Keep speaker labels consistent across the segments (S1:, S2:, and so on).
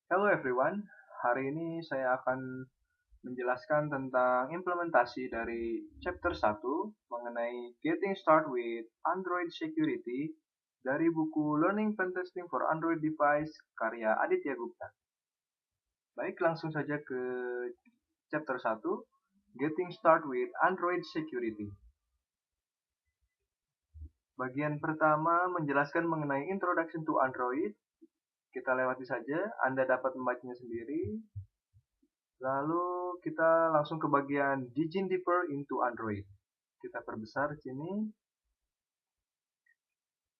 S1: Hello everyone, hari ini saya akan menjelaskan tentang implementasi dari chapter 1 mengenai Getting Started with Android Security dari buku Learning Pentesting for Android Device karya Aditya Gupta. Baik, langsung saja ke chapter 1, Getting Started with Android Security. Bagian pertama menjelaskan mengenai Introduction to Android. Kita lewati saja, Anda dapat membacanya sendiri. Lalu kita langsung ke bagian Digging Deeper into Android. Kita perbesar sini.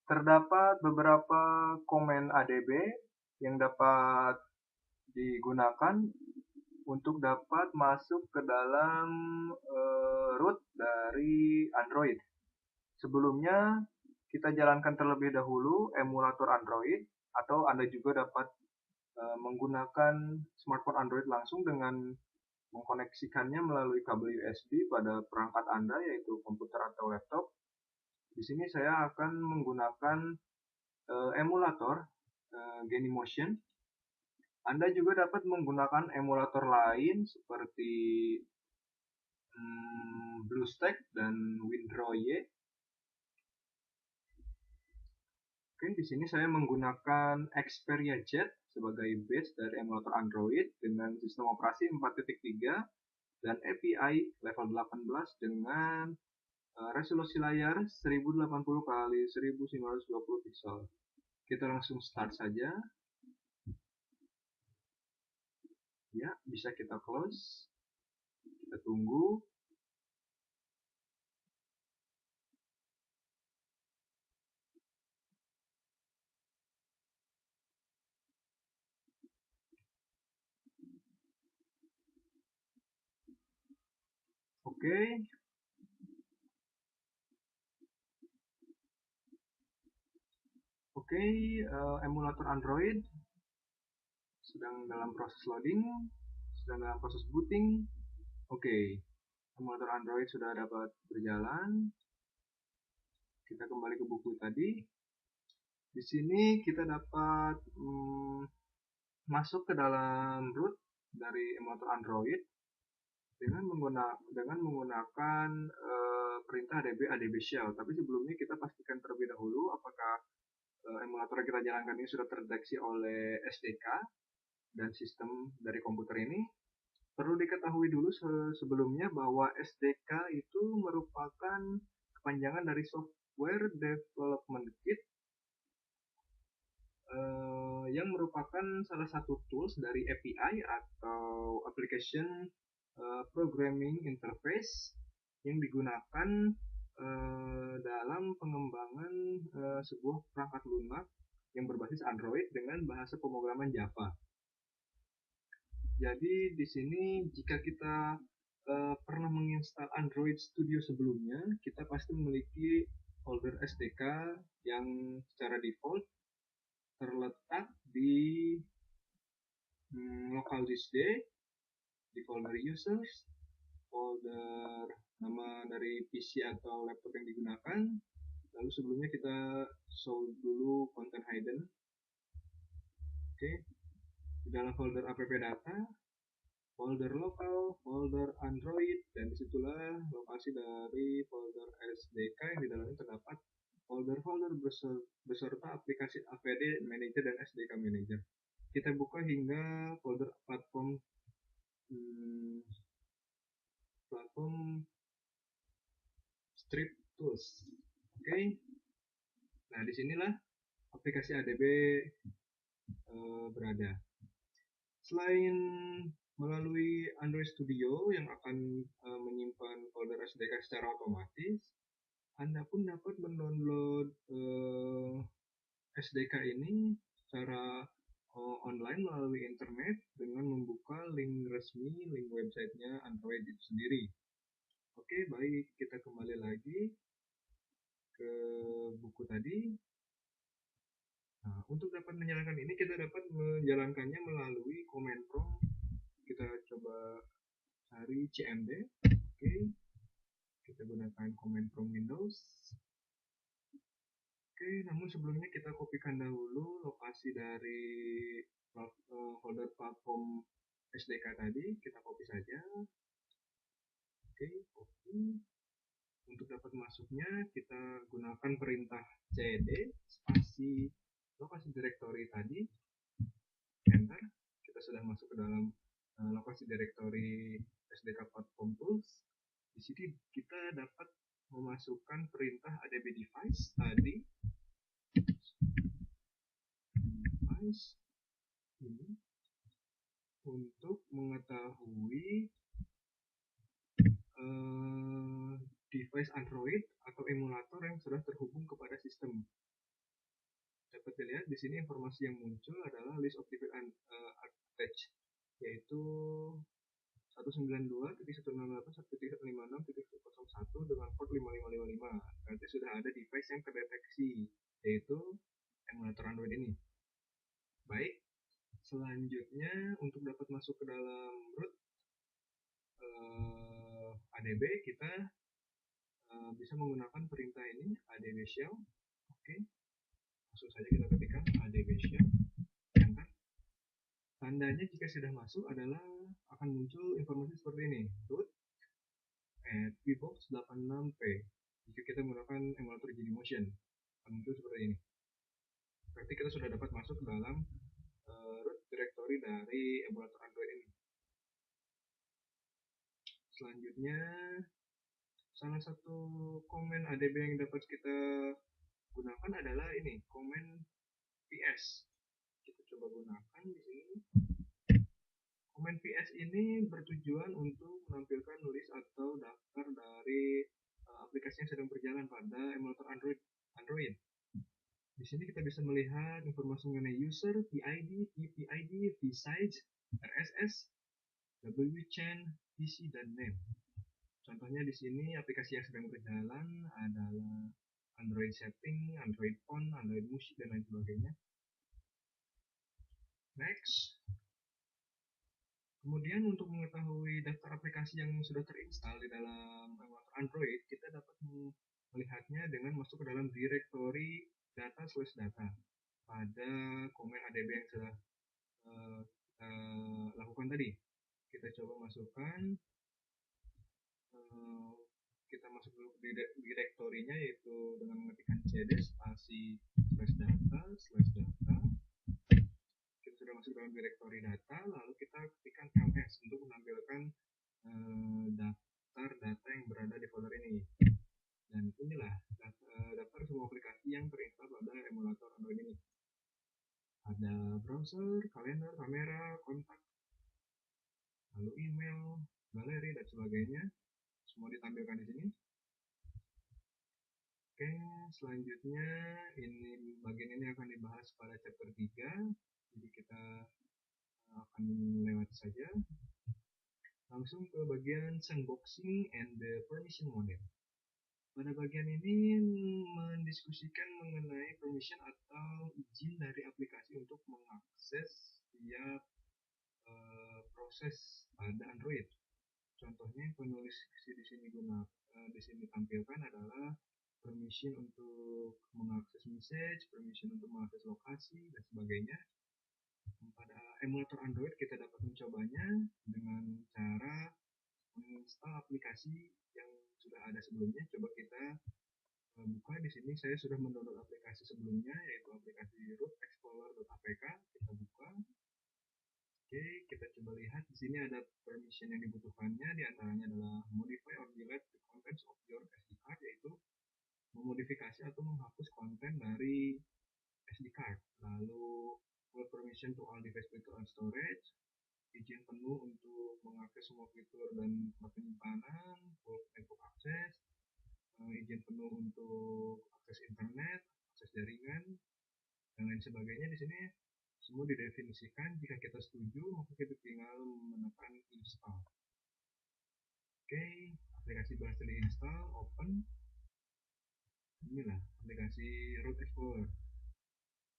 S1: Terdapat beberapa komen ADB yang dapat digunakan untuk dapat masuk ke dalam root dari Android. Sebelumnya kita jalankan terlebih dahulu emulator Android, atau Anda juga dapat menggunakan smartphone Android langsung dengan mengkoneksikannya melalui kabel USB pada perangkat Anda, yaitu komputer atau laptop. Di sini saya akan menggunakan emulator Genymotion. Anda juga dapat menggunakan emulator lain seperti BlueStack dan WinRAR. Oke, di sini saya menggunakan Xperia Jet sebagai base dari emulator Android dengan sistem operasi 4.3 dan API level 18 dengan resolusi layar 1080 x 1920 pixel. Kita langsung start saja. Ya, bisa kita close. Kita tunggu. Oke. Oke, emulator Android sedang dalam proses loading, sedang dalam proses booting. Oke, emulator Android sudah dapat berjalan. Kita kembali ke buku tadi. Di sini kita dapat masuk ke dalam root dari emulator Android dengan menggunakan perintah adb shell. Tapi sebelumnya kita pastikan terlebih dahulu apakah emulator yang kita jalankan ini sudah terdeteksi oleh SDK dan sistem dari komputer ini. Perlu diketahui dulu sebelumnya bahwa SDK itu merupakan kepanjangan dari Software Development Kit, yang merupakan salah satu tools dari API atau Application Programming Interface yang digunakan dalam pengembangan sebuah perangkat lunak yang berbasis Android dengan bahasa pemrograman Java. Jadi di sini jika kita pernah menginstal Android Studio sebelumnya, kita pasti memiliki folder SDK yang secara default terletak di local disk D, di folder users, folder nama dari PC atau laptop yang digunakan. Lalu sebelumnya kita show dulu content hidden. Oke, di dalam folder app data, folder lokal, folder Android, dan disitulah lokasi dari folder SDK yang di dalamnya terdapat folder-folder beserta aplikasi APD Manager dan SDK Manager. Kita buka hingga folder platform strip tools. Oke. Nah, disinilah aplikasi ADB berada. Selain melalui Android Studio yang akan menyimpan folder SDK secara otomatis, Anda pun dapat mendownload SDK ini secara online melalui internet dengan membuka link resmi, link websitenya Android itu sendiri. Oke, baik, kita kembali lagi ke buku tadi. Nah, untuk dapat menjalankan ini, kita dapat menjalankannya melalui command prompt. Kita coba cari cmd. Oke, kita gunakan command prompt Windows. Oke, namun sebelumnya kita kopikan dahulu lokasi dari folder platform SDK tadi, kita copy saja. Oke, copy. Untuk dapat masuknya, kita gunakan perintah cd spasi lokasi directory tadi, enter. Kita sudah masuk ke dalam lokasi directory SDK Platform Tools. Di sini kita dapat memasukkan perintah adb device tadi, device ini untuk mengetahui device Android atau emulator yang sudah terhubung kepada sistem. Dapat dilihat di sini informasi yang muncul adalah list of device attached, yaitu 192.168.1.156.101 dengan port 5555. Berarti sudah ada device yang terdeteksi, yaitu emulator Android ini. Baik, selanjutnya untuk dapat masuk ke dalam root adb, kita bisa menggunakan perintah ini, adb shell. Oke, langsung saja kita ketikkan adb shell, enter. Tandanya jika sudah masuk adalah akan muncul informasi seperti ini, root vbox86p. Jika kita menggunakan emulator Genymotion, akan muncul seperti ini. Berarti kita sudah dapat masuk ke dalam root directory dari emulator Android ini. Selanjutnya, salah satu komen adb yang dapat kita gunakan adalah ini, komen ps. Kita coba gunakan di sini. Komen ps ini bertujuan untuk menampilkan list atau daftar dari aplikasi yang sedang berjalan pada emulator Android. Di sini kita bisa melihat informasi mengenai user, PID, PPID, vsize, RSS, wchain, PC, dan name. Contohnya di sini aplikasi yang sedang berjalan adalah Android Setting, Android Phone, Android Music, dan lain sebagainya. Next. Kemudian untuk mengetahui daftar aplikasi yang sudah terinstall di dalam emulator Android, kita dapat melihatnya dengan masuk ke dalam directory data/data pada komen adb yang sudah kita lakukan tadi. Kita coba masukkan, kita masuk dulu ke direktorinya, yaitu dengan mengetikkan cd spasi /data. Kita sudah masuk dalam direktori data, lalu kita ketikkan ls untuk menampilkan daftar data yang berada di folder ini. Dan inilah daftar semua aplikasi yang terinstall pada emulator Android ini. Ada browser, kalender, kamera, kontak, lalu email, galeri, dan sebagainya. Semua ditampilkan di sini. Oke, selanjutnya bagian ini akan dibahas pada chapter 3. Jadi kita akan lewat saja. Langsung ke bagian sandboxing and the permission model. Pada bagian ini mendiskusikan mengenai permission atau izin dari aplikasi untuk mengakses setiap proses pada Android. Contohnya yang penulis di sini tampilkan adalah permission untuk mengakses message, permission untuk mengakses lokasi, dan sebagainya. Pada emulator Android kita dapat mencobanya dengan cara menginstal aplikasi yang sudah ada sebelumnya. Coba kita buka di sini. Saya sudah mendownload aplikasi sebelumnya, yaitu aplikasi root explorer.apk. Kita buka. Oke, kita coba lihat di sini ada permission yang dibutuhkannya. Di antaranya adalah modify or delete the contents of your SD card, yaitu memodifikasi atau menghapus konten dari SD card. Lalu full permission to all device fitur and storage, izin penuh untuk mengakses semua fitur dan tempat penyimpanan, full network access, izin penuh untuk akses internet, akses jaringan, dan lain sebagainya. Di sini semua didefinisikan. Jika kita setuju, maka kita tinggal menekan install. Oke, aplikasi berhasil diinstal, open. Inilah aplikasi Root Explorer.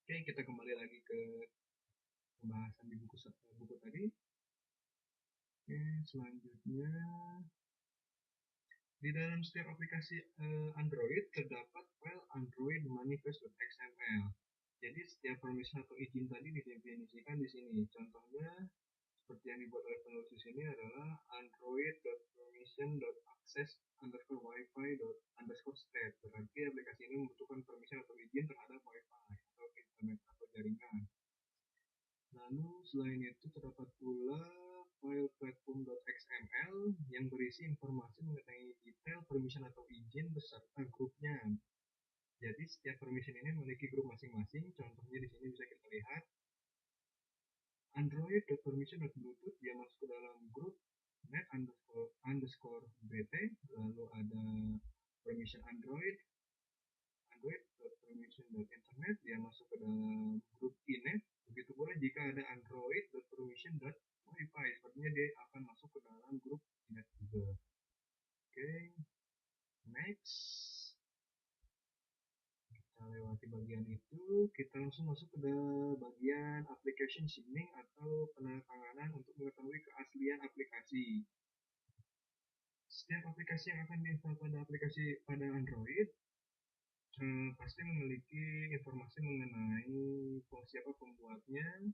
S1: Oke, kita kembali lagi ke pembahasan di buku tadi. Oke, selanjutnya Di dalam setiap aplikasi Android terdapat file Android manifest.xml. Jadi setiap permission atau izin tadi didefinisikan di sini. Contohnya seperti yang dibuat oleh penulis di sini adalah android.permission.access underscore wifi underscore state. Berarti aplikasi ini membutuhkan permission atau izin terhadap wifi atau internet atau jaringan. Lalu selain itu terdapat pula file platform.xml yang berisi informasi mengenai detail permission atau izin beserta grupnya. Jadi setiap permission ini memiliki grup masing-masing. Contohnya di sini bisa kita lihat Android.permission.bluetooth dia masuk ke dalam grup net underscore bt. Lalu ada permission Android.permission.internet dia masuk ke dalam grup inet. Begitu pula jika ada Android.permission.wifi, sepertinya dia akan masuk ke dalam grup inet juga. Oke, next. Kita lewati bagian itu, kita langsung masuk ke bagian application signing atau penandatanganan untuk mengetahui keaslian aplikasi. Setiap aplikasi yang akan diinstal pada Android pasti memiliki informasi mengenai siapa pembuatnya,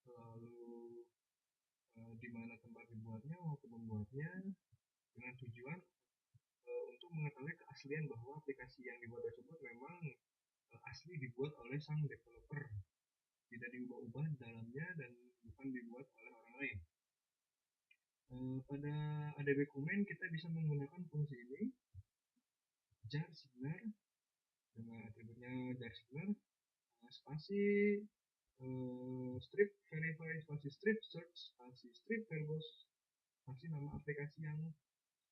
S1: lalu di mana tempat dibuatnya maupun membuatnya, dengan tujuan untuk mengetahui keaslian bahwa aplikasi yang dibuat tersebut memang asli dibuat oleh sang developer, tidak diubah-ubah di dalamnya dan bukan dibuat oleh orang lain. Pada ADB Comment kita bisa menggunakan fungsi ini, jar signer, dengan atributnya jar signer, spasi strip verify, spasi strip search, spasi strip verbose, spasi nama aplikasi yang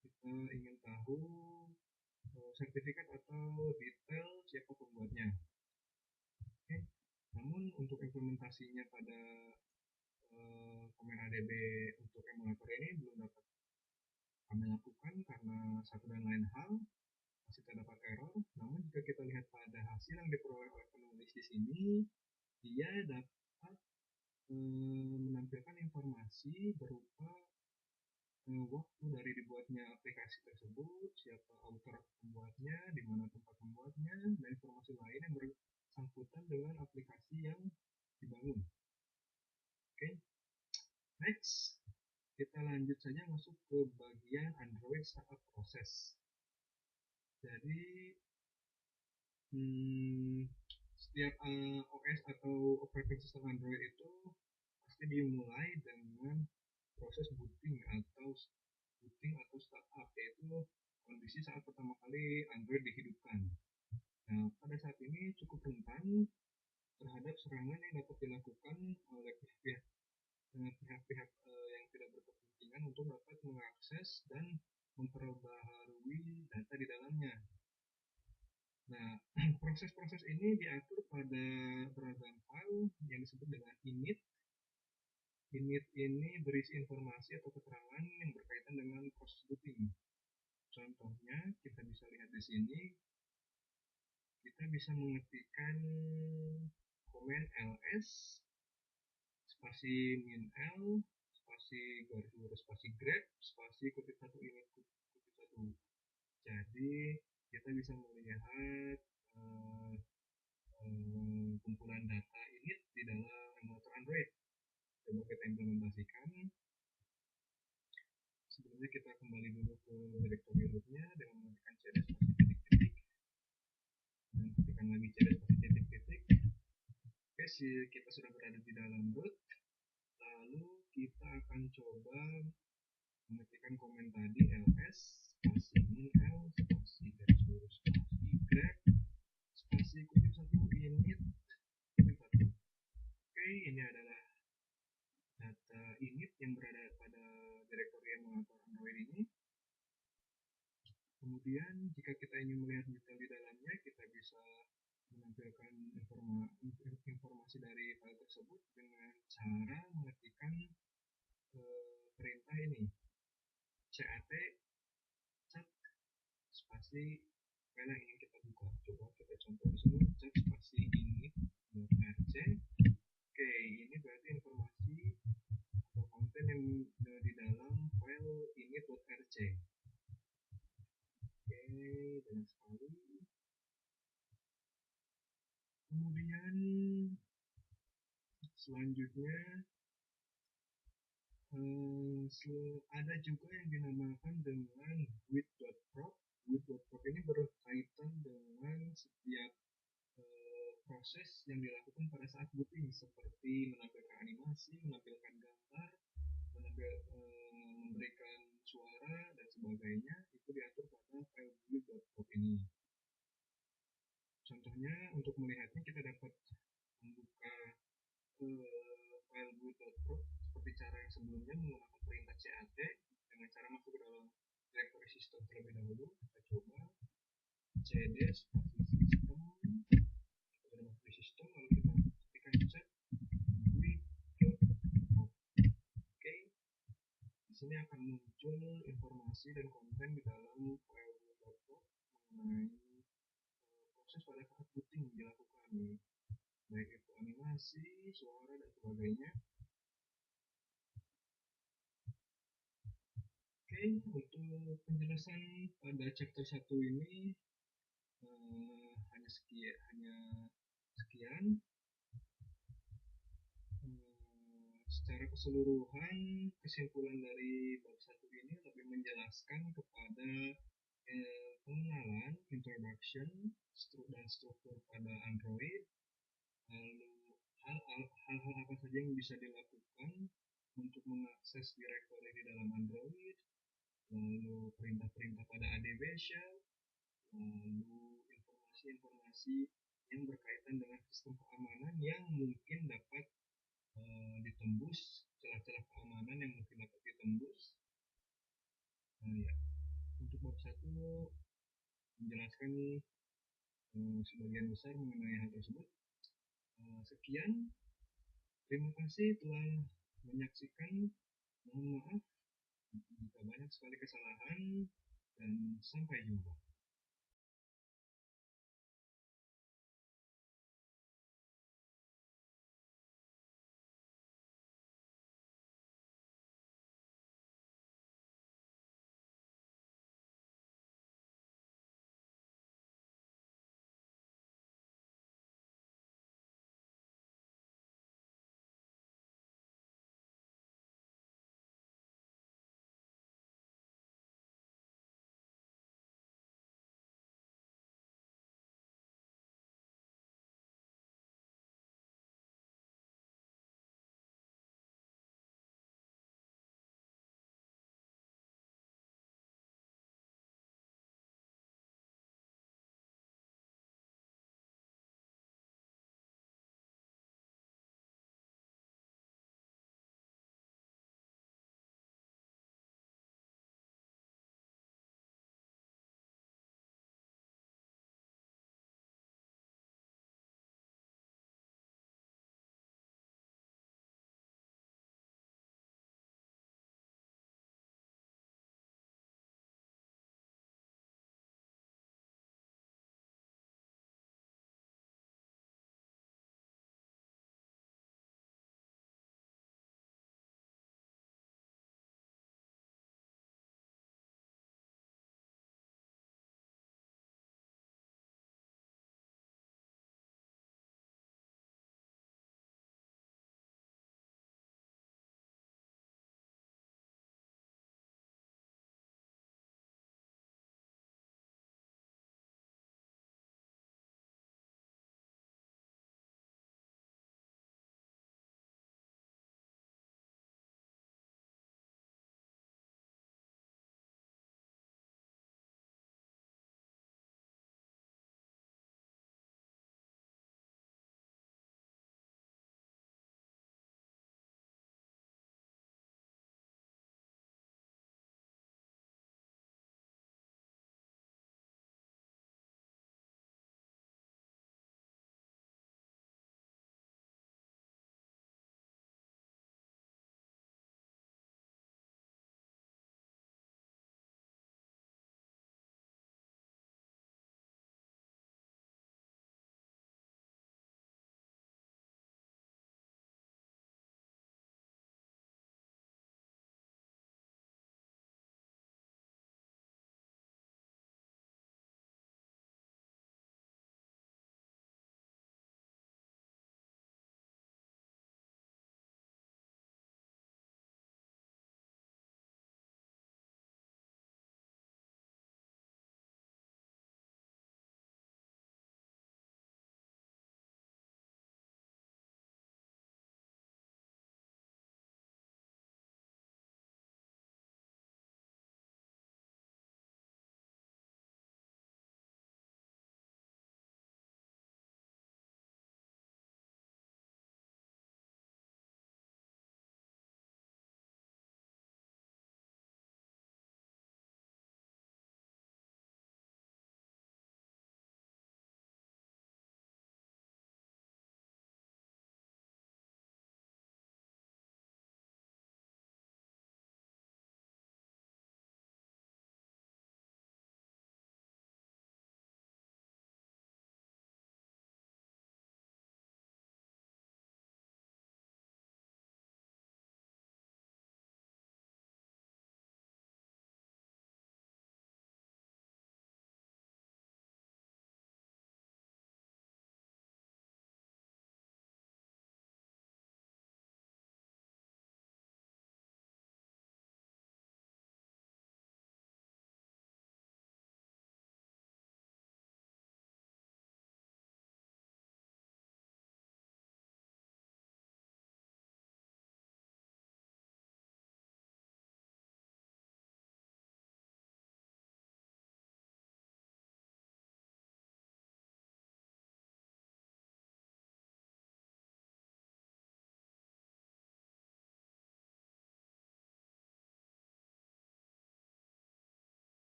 S1: kita ingin tahu, sertifikat atau detail siapa pembuatnya. Oke. Namun untuk implementasinya pada Comment ADB untuk emulator ini belum dapat kami lakukan karena satu dan lain hal, masih terdapat error. Namun jika kita lihat pada hasil yang diperoleh oleh penulis di sini, dia dapat menampilkan informasi berupa waktu dari dibuatnya aplikasi tersebut, siapa author pembuatnya, di mana tempat pembuatnya, dan informasi lain yang bersangkutan dengan aplikasi yang dibangun. Oke, next kita lanjut saja masuk ke bagian Android startup process. Jadi setiap OS atau operating system Android itu pasti dimulai dengan proses booting atau startup, yaitu kondisi saat pertama kali Android dihidupkan. Nah, pada saat ini cukup rentan terhadap serangan yang dapat dilakukan oleh pihak-pihak yang tidak berkepentingan untuk dapat mengakses dan memperbaharui data di dalamnya. Nah, proses-proses ini diatur pada beragam file yang disebut dengan init. Init ini berisi informasi atau keterangan yang berkaitan dengan proses booting. Contohnya, kita bisa lihat di sini, kita bisa mengetikkan komen ls spasi min l spasi garis lurus spasi grep spasi kutip 1 init kutip 1. Jadi kita bisa melihat kumpulan data init di dalam emulator Android. Coba kita implementasikan. Sebelumnya kita kembali dulu ke directory rootnya dengan mengetikkan cd spasi titik-titik dan ketikkan lagi cd spasi titik-titik. Oke, kita sudah berada di dalam root. Lalu kita akan coba mengetikkan komen tadi ls spasi min l spasi garis lurus spasi grep spasi kutip 1 init kutip 1. Oke, ini adalah data init yang berada pada direktori emulator Android ini. Kemudian jika kita ingin melihat detail di dalamnya, kita bisa menampilkan informasi dari file tersebut dengan cara mengetikkan perintah ini, cat spasi file yang ingin kita buka. Coba kita contoh di sini, cat spasi init.rc. Oke, ini berarti informasi atau konten yang di dalam file init.rc. banyak sekali. Kemudian selanjutnya ada juga yang dinamakan dengan with.prop. With.prop ini berkaitan dengan setiap proses yang dilakukan pada saat booting, seperti menampilkan animasi, menampilkan gambar, memberikan suara dan sebagainya. Itu diatur pada file with.prop ini. Contohnya untuk melihatnya kita dapat membuka file boot.prop seperti cara yang sebelumnya menggunakan perintah cat dengan cara masuk ke dalam directory system terlebih dahulu. Kita coba cd spasi system, kita masuk di sistem lalu kita ketikkan cat boot.prop. Oke, di sini akan muncul informasi dan konten di dalam file boot.prop mengenai proses pada saat booting dilakukan, baik itu animasi, suara, dan sebagainya. Oke, untuk penjelasan pada chapter 1 ini hanya sekian. Secara keseluruhan, kesimpulan dari bab 1 ini lebih menjelaskan kepada pengenalan, introduction, dan struktur pada Android, lalu hal-hal apa saja yang bisa dilakukan untuk mengakses directory di dalam Android, lalu perintah-perintah pada ADB shell, lalu informasi-informasi yang berkaitan dengan sistem keamanan yang mungkin dapat ditembus, celah-celah keamanan yang mungkin dapat ditembus. Ya. Untuk bab 1 menjelaskan sebagian besar mengenai hal tersebut. Sekian, terima kasih telah menyaksikan. Mohon maaf jika banyak sekali kesalahan, dan sampai jumpa.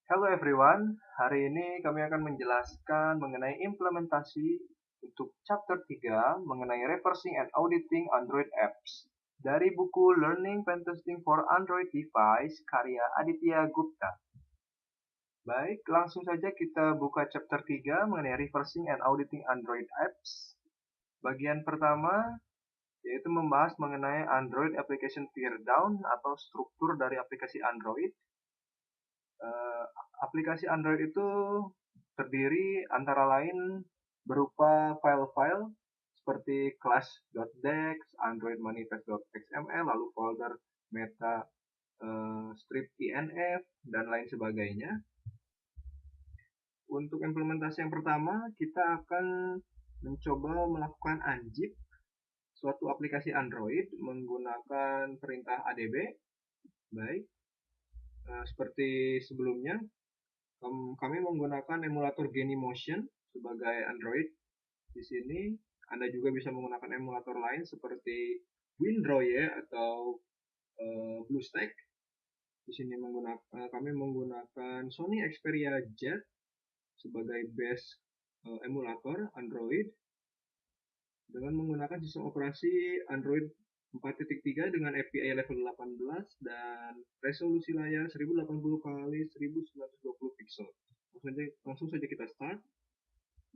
S2: Hello everyone, hari ini kami akan menjelaskan mengenai implementasi untuk chapter 3 mengenai reversing and auditing Android apps dari buku Learning Pentesting for Android Device karya Aditya Gupta. Baik, langsung saja kita buka chapter 3 mengenai reversing and auditing Android apps. Bagian pertama yaitu membahas mengenai Android Application Teardown atau struktur dari aplikasi Android. Aplikasi Android itu terdiri antara lain berupa file-file seperti class.dex, android manifest.xml, lalu folder meta, strip inf, dan lain sebagainya. Untuk implementasi yang pertama, kita akan mencoba melakukan unzip suatu aplikasi Android menggunakan perintah adb. Baik, seperti sebelumnya, kami menggunakan emulator Genymotion sebagai Android. Di sini Anda juga bisa menggunakan emulator lain seperti Windrow atau BlueStack. Di sini kami menggunakan Sony Xperia Z sebagai base emulator Android dengan menggunakan sistem operasi Android 4.3 dengan API level 18 dan resolusi layar 1080 x 1920 pixel. Langsung saja kita start.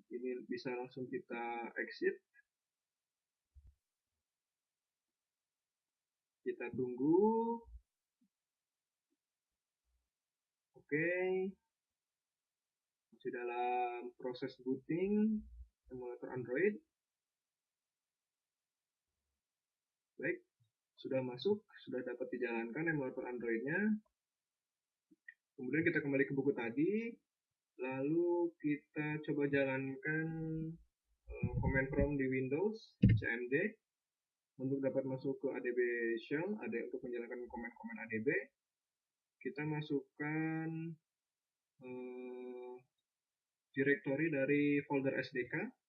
S2: Ini bisa langsung kita exit. Kita tunggu. Oke. Masih dalam proses booting emulator Android. Baik, sudah masuk, sudah dapat dijalankan emulator Androidnya. Kemudian kita kembali ke buku tadi, lalu kita coba jalankan command prompt di Windows, cmd, untuk dapat masuk ke adb shell, untuk menjalankan komen-komen adb. Kita masukkan directory dari folder SDK.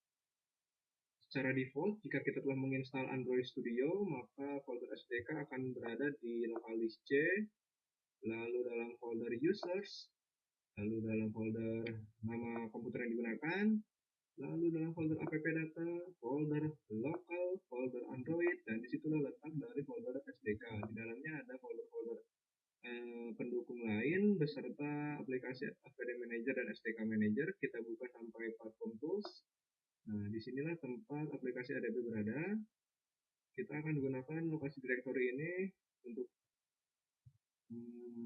S2: Secara default, jika kita telah menginstal Android Studio, maka folder SDK akan berada di local disk C, lalu dalam folder users, lalu dalam folder nama komputer yang digunakan, lalu dalam folder app data, folder local, folder Android, dan disitulah letak dari folder SDK. Di dalamnya ada folder-folder pendukung lain beserta aplikasi APD Manager dan SDK Manager. Kita buka sampai platform tools. Nah, disinilah tempat aplikasi ADB berada. Kita akan gunakan lokasi directory ini untuk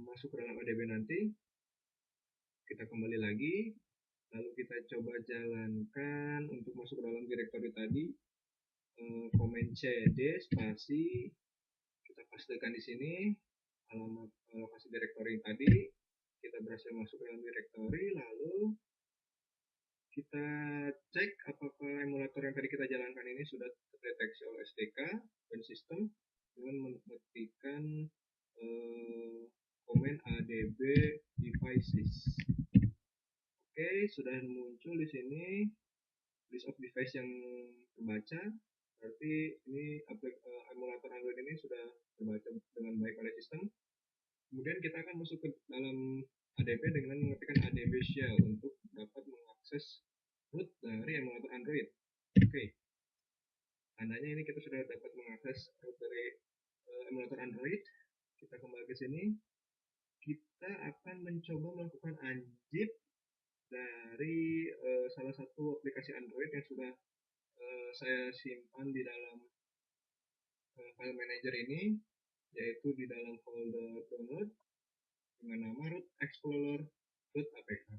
S2: masuk ke dalam ADB nanti. Kita kembali lagi, lalu kita coba jalankan untuk masuk ke dalam directory tadi. Command CD spasi, kita pastekan di sini alamat lokasi directory tadi. Kita berhasil masuk ke dalam directory, lalu kita cek apakah emulator yang tadi kita jalankan ini sudah terdeteksi oleh SDK dan sistem dengan mengetikkan komen adb devices. Oke, sudah muncul di sini list of device yang terbaca. Berarti ini emulator Android ini sudah terbaca dengan baik oleh sistem. Kemudian kita akan masuk ke dalam adb dengan mengetikkan adb shell untuk dapat mengakses root dari emulator Android. Oke. Tandanya ini kita sudah dapat mengakses root dari emulator Android. Kita kembali ke sini. Kita akan mencoba melakukan unzip dari salah satu aplikasi Android yang sudah saya simpan di dalam file manager ini, yaitu di dalam folder download dengan nama root explorer.apk.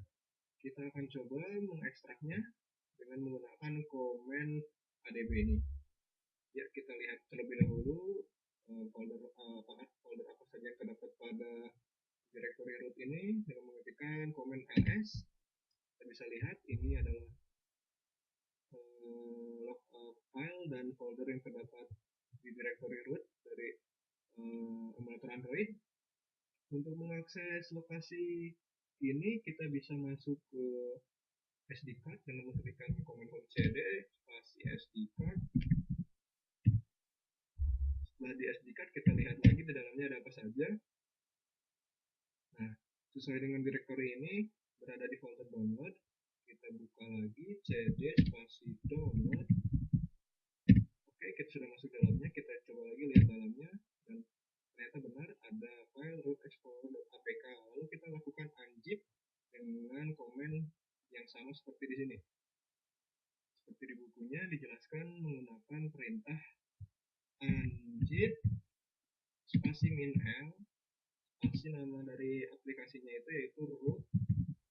S2: Kita akan coba mengekstraknya dengan menggunakan komen adb ini. Ya, kita lihat terlebih dahulu folder apa saja yang terdapat pada directory root ini dengan mengetikkan komen ls. Kita bisa lihat ini adalah file dan folder yang terdapat di directory root dari emulator Android. Untuk mengakses lokasi ini kita bisa masuk ke SD card dengan mengetikkan command cd spasi SD card. Setelah di SD card kita lihat lagi di dalamnya ada apa saja. Nah,
S1: sesuai dengan direktori ini berada di folder download. Kita buka lagi cd spasi download. Oke, kita sudah masuk dalamnya. Kita coba lagi lihat dalamnya, dan ternyata benar ada file root explorer.apk. Lalu kita lakukan unzip dengan komen yang sama seperti di sini. Seperti di bukunya dijelaskan menggunakan perintah unzip spasi -l spasi nama dari aplikasinya itu yaitu root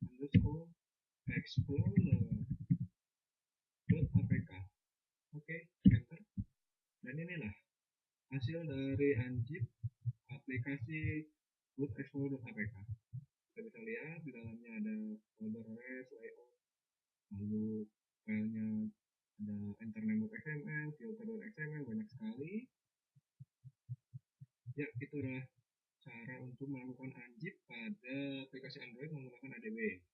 S1: underscore explorer.apk. Oke, enter. Dan inilah hasil dari unzip aplikasi root explorer.apk. Kita bisa lihat di dalamnya ada folder res, layout, lalu filenya ada entername.xml, filter.xml, banyak sekali. Ya, itu adalah cara untuk melakukan unzip pada aplikasi Android menggunakan ADB.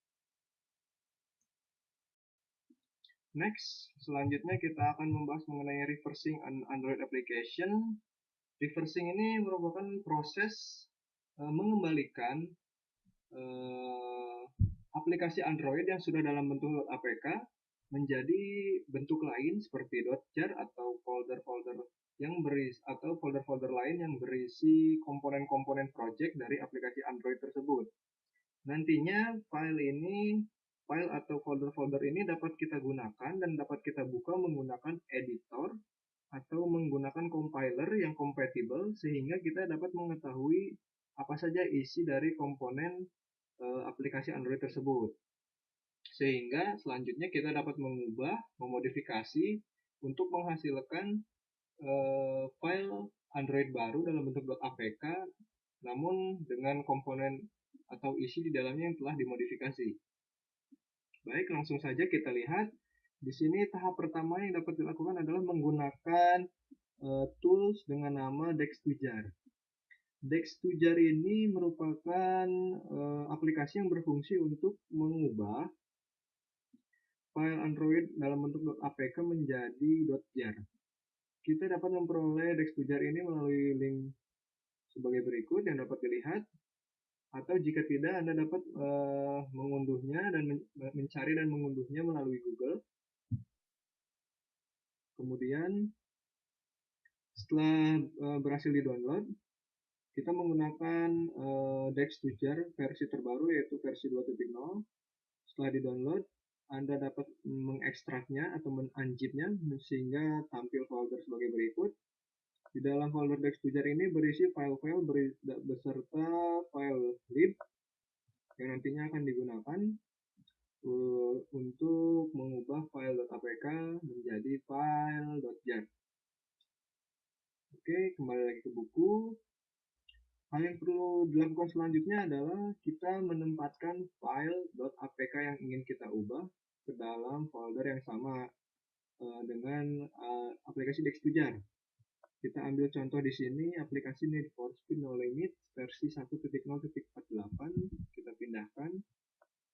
S1: Next, selanjutnya kita akan membahas mengenai reversing an Android application. Reversing ini merupakan proses mengembalikan aplikasi Android yang sudah dalam bentuk .apk menjadi bentuk lain seperti .jar atau folder-folder yang berisi atau folder-folder lain yang berisi komponen-komponen project dari aplikasi Android tersebut. Nantinya file atau folder-folder ini dapat kita gunakan dan dapat kita buka menggunakan editor atau menggunakan compiler yang kompatibel sehingga kita dapat mengetahui apa saja isi dari komponen aplikasi Android tersebut. Sehingga selanjutnya kita dapat mengubah, memodifikasi untuk menghasilkan file Android baru dalam bentuk .apk namun dengan komponen atau isi di dalamnya yang telah dimodifikasi. Baik, langsung saja kita lihat. Di sini tahap pertama yang dapat dilakukan adalah menggunakan tools dengan nama Dex2Jar. Dex2Jar ini merupakan aplikasi yang berfungsi untuk mengubah file Android dalam bentuk .apk menjadi .jar. Kita dapat memperoleh Dex2Jar ini melalui link sebagai berikut yang dapat dilihat. Atau jika tidak, Anda dapat mengunduhnya dan mencari dan mengunduhnya melalui Google. Kemudian setelah berhasil di-download, kita menggunakan Dex2Jar versi terbaru yaitu versi 2.0. Setelah di-download, Anda dapat mengekstraknya atau men-unzipnya sehingga tampil folder sebagai berikut. Di dalam folder Dex2Jar ini berisi file-file beserta file lib yang nantinya akan digunakan untuk mengubah file .apk menjadi file .jar. Oke, kembali lagi ke buku. Hal yang perlu dilakukan selanjutnya adalah kita menempatkan file .apk yang ingin kita ubah ke dalam folder yang sama dengan aplikasi Dex2Jar. Kita ambil contoh di sini aplikasi Need for Speed No Limit versi 1.0.48. Kita pindahkan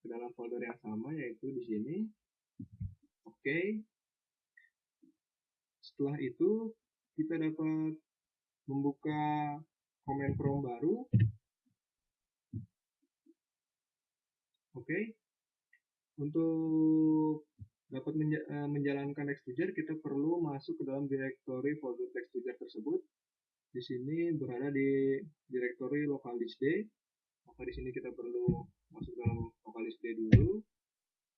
S1: ke dalam folder yang sama yaitu di sini. Oke. Setelah itu kita dapat membuka command prompt baru. Oke. Untuk dapat menjalankan Dex2Jar, kita perlu masuk ke dalam direktori folder Dex2Jar tersebut. Di sini berada di direktori localdisk D. Maka di sini kita perlu masuk dalam localdisk D dulu.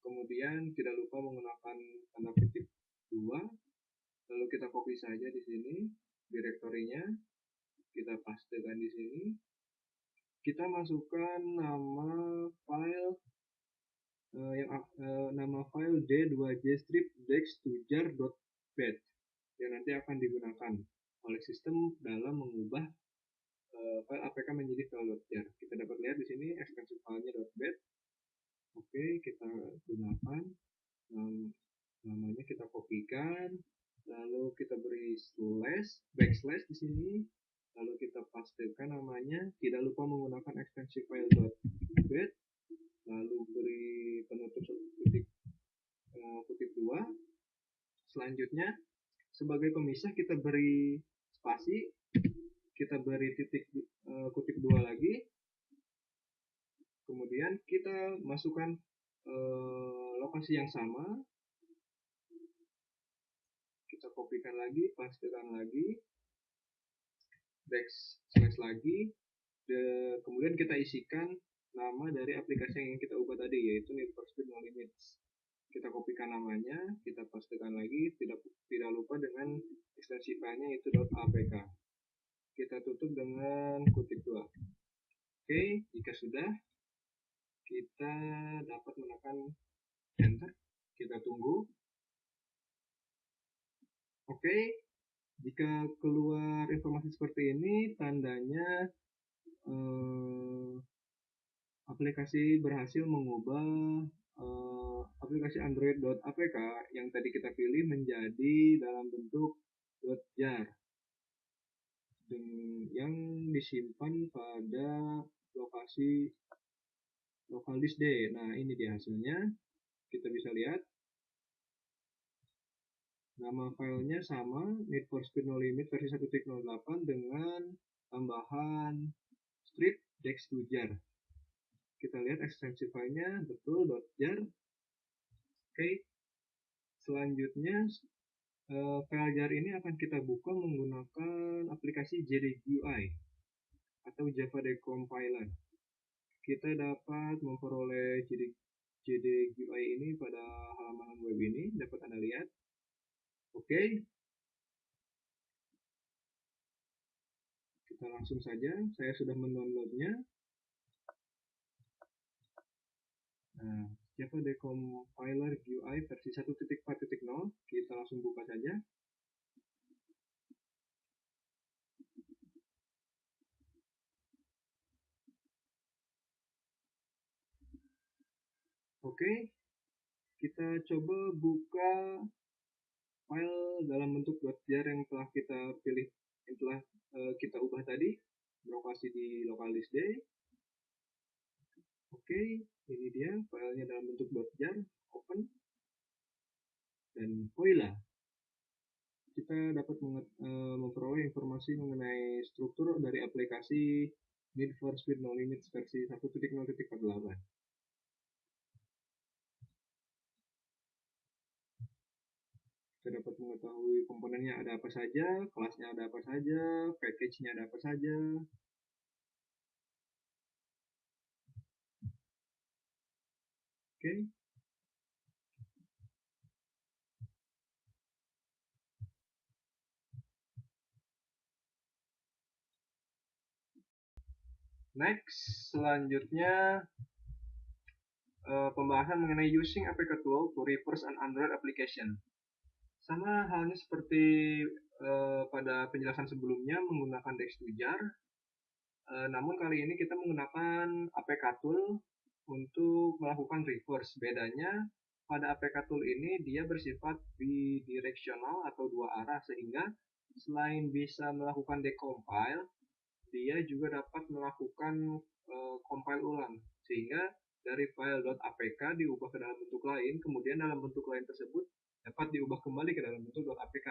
S1: Kemudian tidak lupa menggunakan tanda kutip 2. Lalu kita copy saja di sini direktorinya. Kita pastekan di sini. Kita masukkan nama file nama file d2j-strip-dex2jar.bat yang nanti akan digunakan oleh sistem dalam mengubah file apk menjadi file .jar. Kita dapat lihat di sini ekstensi filenya .bat. Oke, kita gunakan namanya, kita kopikan, lalu kita beri backslash di sini, lalu kita pastekan namanya. Tidak lupa menggunakan ekstensi file .bat. Lalu beri penutup kutip 2. Selanjutnya sebagai pemisah kita beri spasi, kita beri kutip 2 lagi, Kemudian kita masukkan lokasi yang sama, kita kopikan lagi, pastekan lagi, backslash lagi, kemudian kita isikan nama dari aplikasi yang ingin kita ubah tadi, yaitu Need for Speed No Limits. Kita kopikan namanya, kita pastekan lagi, tidak lupa dengan ekstensi filenya yaitu .apk. Kita tutup dengan kutip 2. Oke, jika sudah, kita dapat menekan enter, kita tunggu. Oke, jika keluar informasi seperti ini, tandanya aplikasi berhasil mengubah aplikasi Android.apk yang tadi kita pilih menjadi dalam bentuk .jar yang disimpan pada lokasi local disk D. Nah, ini dia hasilnya. Kita bisa lihat nama filenya sama, Need for Speed No Limit versi 1.08 dengan tambahan strip dex2jar. Kita lihat ekstensi filenya betul .jar. Oke, selanjutnya file jar ini akan kita buka menggunakan aplikasi JDGUI atau Java Decompiler. Kita dapat memperoleh JDGUI ini pada halaman web ini, dapat Anda lihat. Oke, kita langsung saja, saya sudah mendownloadnya. Nah, Java Decompiler GUI versi 1.4.0, kita langsung buka saja. Oke, kita coba buka file dalam bentuk .jar yang telah kita pilih, yang telah kita ubah tadi, berlokasi di local disk D. Oke, ini dia filenya dalam bentuk .jar, open, dan voila. Kita dapat memperoleh informasi mengenai struktur dari aplikasi Need for Speed No Limits versi 1.0.48. Kita dapat mengetahui komponennya ada apa saja, kelasnya ada apa saja, package-nya ada apa saja. Oke. Next, selanjutnya pembahasan mengenai using APK tool to reverse an Android application. Sama halnya seperti pada penjelasan sebelumnya menggunakan dex2jar, namun kali ini kita menggunakan APK tool untuk melakukan reverse. Bedanya pada APK tool ini dia bersifat bidirectional atau dua arah, sehingga selain bisa melakukan decompile, dia juga dapat melakukan compile ulang, sehingga dari file .apk diubah ke dalam bentuk lain, kemudian dalam bentuk lain tersebut dapat diubah kembali ke dalam bentuk .apk.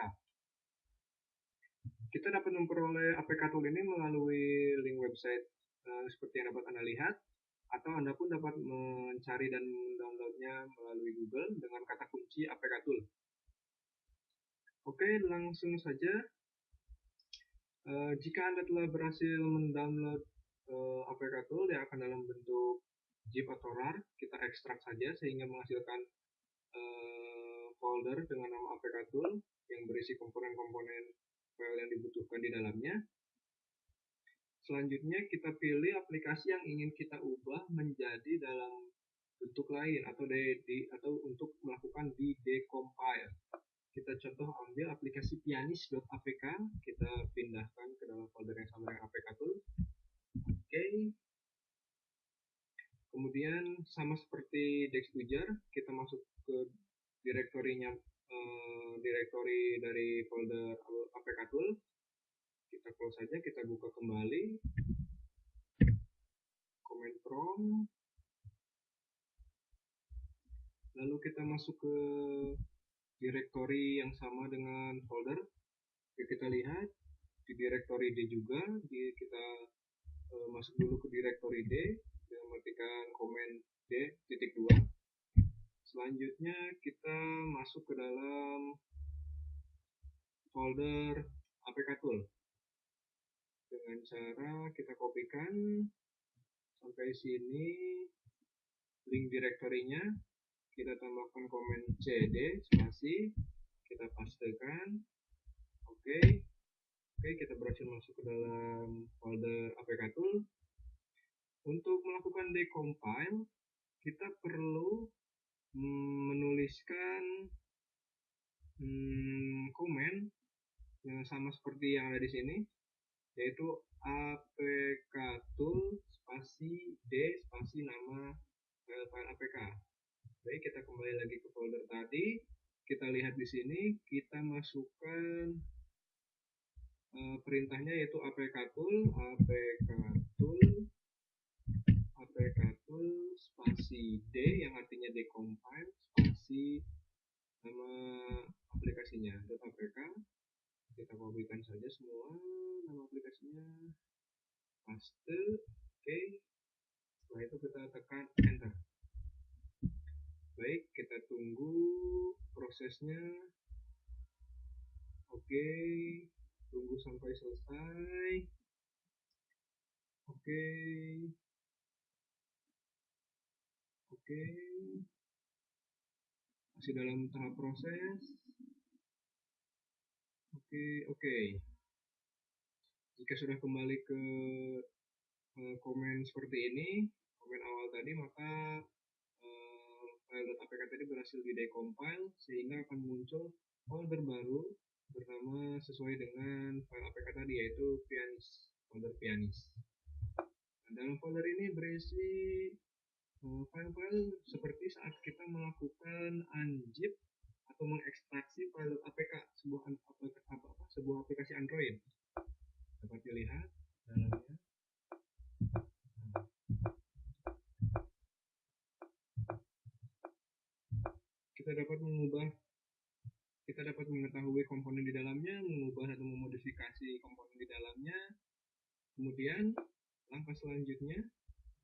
S1: Kita dapat memperoleh APK tool ini melalui link website seperti yang dapat Anda lihat, atau Anda pun dapat mencari dan mendownloadnya melalui Google dengan kata kunci APK tool. Oke, langsung saja. Jika Anda telah berhasil mendownload APK tool, dia akan dalam bentuk zip atau rar. Kita ekstrak saja sehingga menghasilkan folder dengan nama APK tool yang berisi komponen-komponen file yang dibutuhkan di dalamnya. Selanjutnya kita pilih aplikasi yang ingin kita ubah menjadi dalam bentuk lain atau untuk melakukan decompile. Kita contoh ambil aplikasi pianis.apk, kita pindahkan ke dalam folder yang sama dengan APK tool. Oke. Kemudian sama seperti dex2jar, kita masuk ke direktori dari folder APK tool. Kita close saja, kita buka kembali. Command prompt. Lalu kita masuk ke direktori yang sama dengan folder. Kita lihat di direktori D juga, kita masuk dulu ke direktori D dengan mematikan komen D.2. Selanjutnya kita masuk ke dalam folder APK tool dengan cara kita kopikan sampai sini link direktorinya, kita tambahkan komen cd spasi, kita pastekan. Oke, kita berhasil masuk ke dalam folder APK tool. Untuk melakukan decompile, kita perlu menuliskan komen yang sama seperti yang ada di sini, yaitu apktool spasi d spasi nama file apk. Baik, kita kembali lagi ke folder tadi. Kita lihat di sini, kita masukkan perintahnya yaitu apktool spasi d yang artinya decompile spasi nama aplikasinya .apk. Kita kopikan saja semua nama aplikasinya, paste. Oke, setelah itu kita tekan enter. Baik, kita tunggu prosesnya. Oke, tunggu sampai selesai. Oke, masih dalam tahap proses. Oke. Jika sudah kembali ke komen seperti ini, komen awal tadi, maka file.apk tadi berhasil di decompile sehingga akan muncul folder baru bernama sesuai dengan file apk tadi, yaitu pianis, folder pianis. Nah, dalam folder ini berisi file-file seperti saat kita melakukan unzip atau mengekstraksi file apk sebuah aplikasi Android. Dapat dilihat dalamnya. Kita dapat mengetahui komponen di dalamnya, mengubah atau memodifikasi komponen di dalamnya. Kemudian langkah selanjutnya,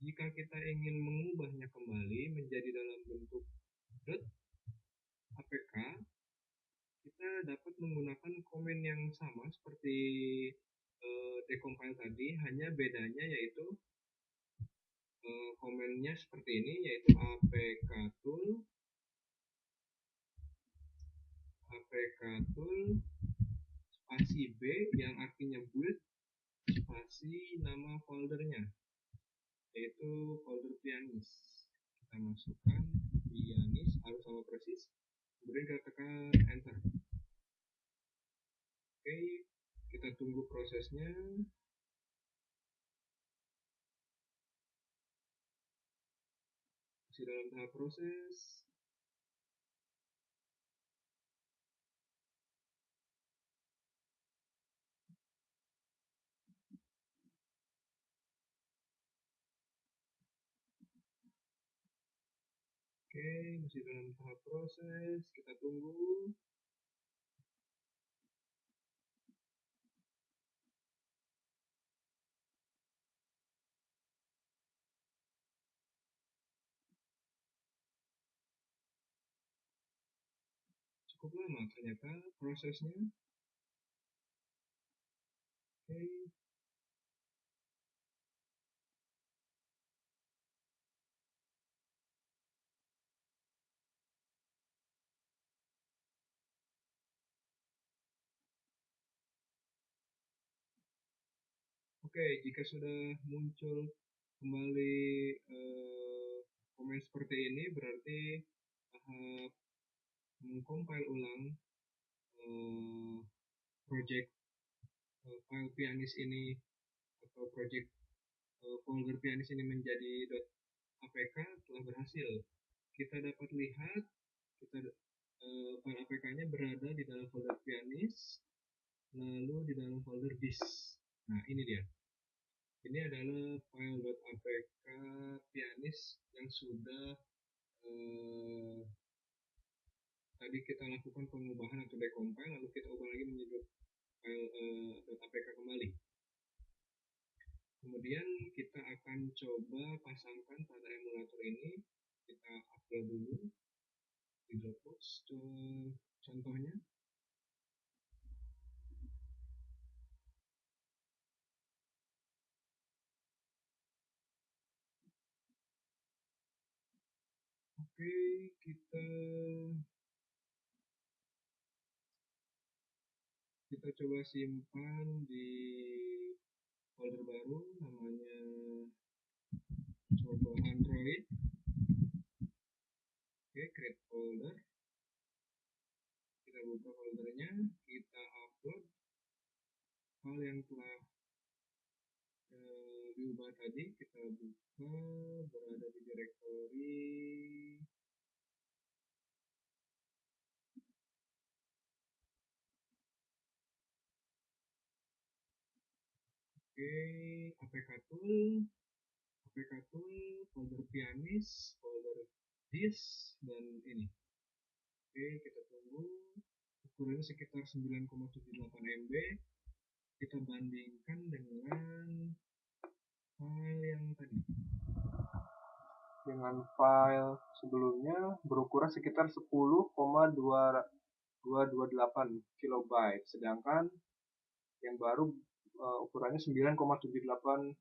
S1: jika kita ingin mengubahnya kembali menjadi dalam bentuk .apk, kita dapat menggunakan komen yang sama seperti decompile tadi, hanya bedanya yaitu komennya seperti ini, yaitu apktool spasi b yang artinya build spasi nama foldernya, yaitu folder pianis. Kita masukkan pianis, harus sama persis, kemudian kita tekan enter. Oke, kita tunggu prosesnya. Masih dalam tahap proses. Oke, masih dalam tahap proses, kita tunggu. Cukup lama ternyata prosesnya. Oke. Oke, jika sudah muncul kembali komen seperti ini, berarti tahap mengcompile ulang project file pianis ini atau project folder pianis ini menjadi .apk telah berhasil. Kita dapat lihat file apk-nya berada di dalam folder pianis, lalu di dalam folder disk. Nah, ini dia. Ini adalah file .apk pianis yang sudah tadi kita lakukan pengubahan atau decompile, lalu kita ubah lagi menjadi file .apk kembali. Kemudian kita akan coba pasangkan pada emulator ini. Kita upload dulu di Dropbox contohnya. Oke, kita coba simpan di folder baru, namanya coba Android. Oke, create folder. Kita buka foldernya, kita upload file yang telah diubah tadi. Kita buka, berada di directory apk tool, folder pianis, folder disk, dan ini. Oke, kita tunggu. Ukurannya sekitar 9,78 MB. Kita bandingkan dengan file yang tadi. Dengan file sebelumnya berukuran sekitar 10,228 kilobyte, sedangkan yang baru ukurannya 9,78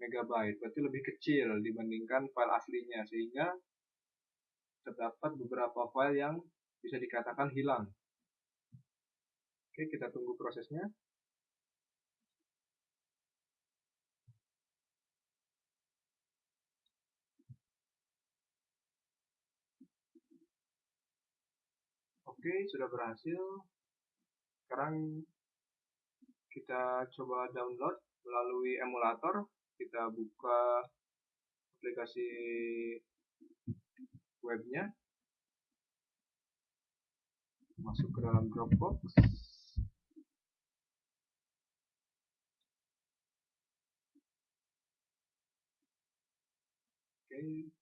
S1: megabyte, berarti lebih kecil dibandingkan file aslinya, sehingga terdapat beberapa file yang bisa dikatakan hilang. Oke, kita tunggu prosesnya. Oke, sudah berhasil. Sekarang kita coba download melalui emulator. Kita buka aplikasi webnya, masuk ke dalam Dropbox. Oke.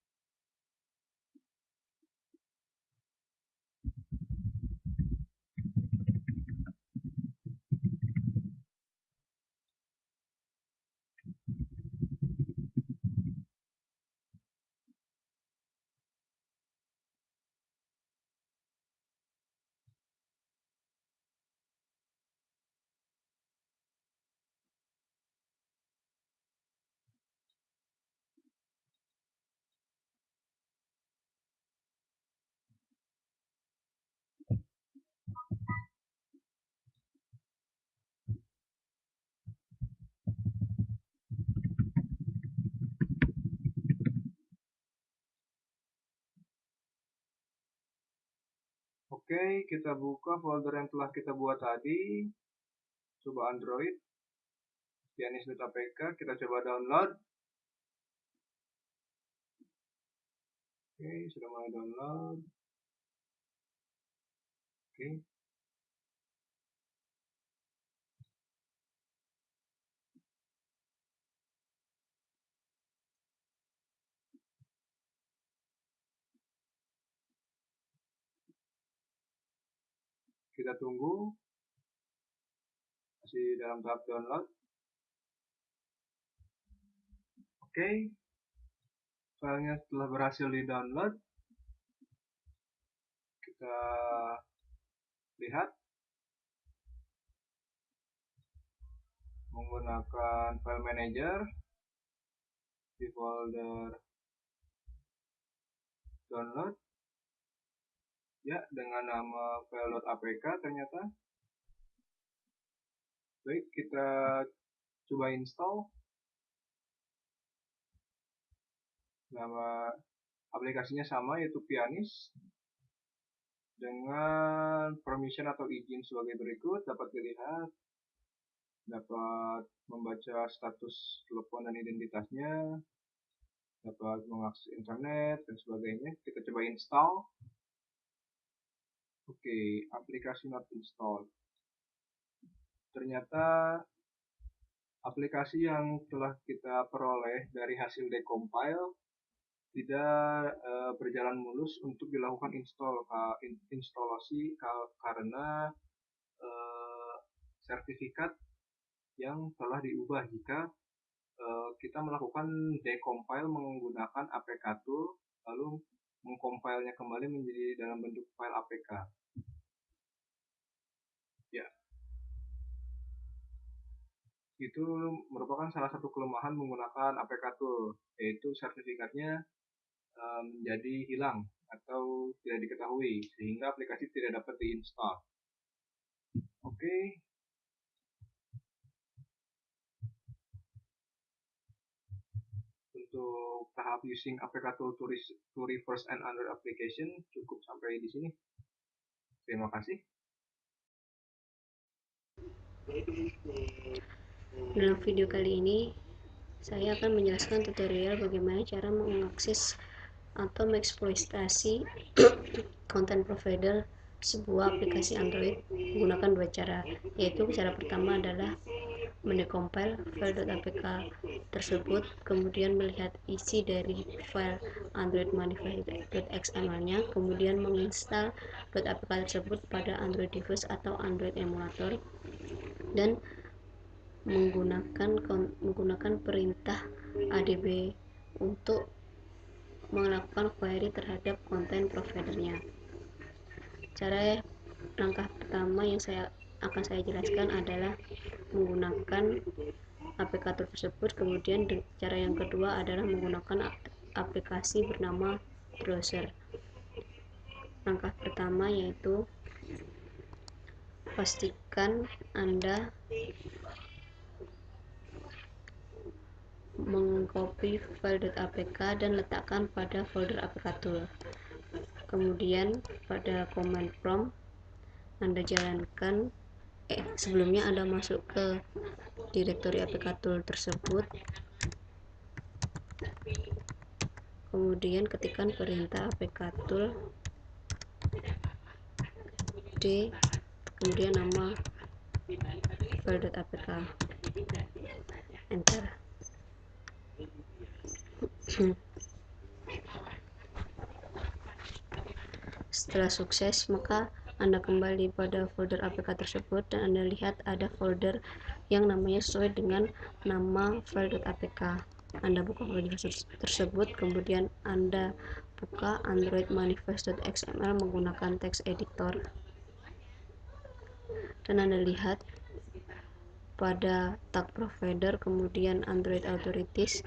S1: Oke, kita buka folder yang telah kita buat tadi. Coba Android, pianis.apk, kita coba download. Oke, sudah mulai download. Oke. Kita tunggu. Masih dalam tahap download. Oke. Filenya telah berhasil di-download. Kita lihat menggunakan file manager di folder download, ya, dengan nama file.apk ternyata. Baik, kita coba install. Nama aplikasinya sama, yaitu Pianis, dengan permission atau izin sebagai berikut. Dapat dilihat, dapat membaca status telepon dan identitasnya, dapat mengakses internet dan sebagainya. Kita coba install. Oke, aplikasi not installed. Ternyata aplikasi yang telah kita peroleh dari hasil decompile tidak berjalan mulus untuk dilakukan instalasi karena sertifikat yang telah diubah jika kita melakukan decompile menggunakan APK tool, lalu mengcompile-nya kembali menjadi dalam bentuk file APK. Ya, itu merupakan salah satu kelemahan menggunakan APK tool, yaitu sertifikatnya menjadi hilang atau tidak diketahui, sehingga aplikasi tidak dapat diinstal. Oke. Untuk tahap using APK tool to reverse an Android application cukup sampai di sini. Terima kasih.
S3: Dalam video kali ini saya akan menjelaskan tutorial bagaimana cara mengakses atau mengeksploitasi content provider sebuah aplikasi Android menggunakan dua cara, yaitu cara pertama adalah mendecompile file.apk tersebut, kemudian melihat isi dari file Android manifest.xml-nya, kemudian menginstal .apk tersebut pada Android device atau Android emulator, dan menggunakan perintah adb untuk melakukan query terhadap konten providernya. Langkah pertama yang akan saya jelaskan adalah menggunakan APK tersebut. Kemudian cara yang kedua adalah menggunakan aplikasi bernama browser. Langkah pertama yaitu pastikan Anda mengcopy file.apk dan letakkan pada folder apk tool. Kemudian pada command prompt Anda jalankan sebelumnya Anda masuk ke direktori apk tool tersebut, kemudian ketikkan perintah apk tool d kemudian nama file.apk, enter. Setelah sukses, maka Anda kembali pada folder APK tersebut dan Anda lihat ada folder yang namanya sesuai dengan nama file.apk. Anda buka folder tersebut, kemudian Anda buka Android manifest.xml menggunakan text editor, dan Anda lihat pada tag provider kemudian Android authorities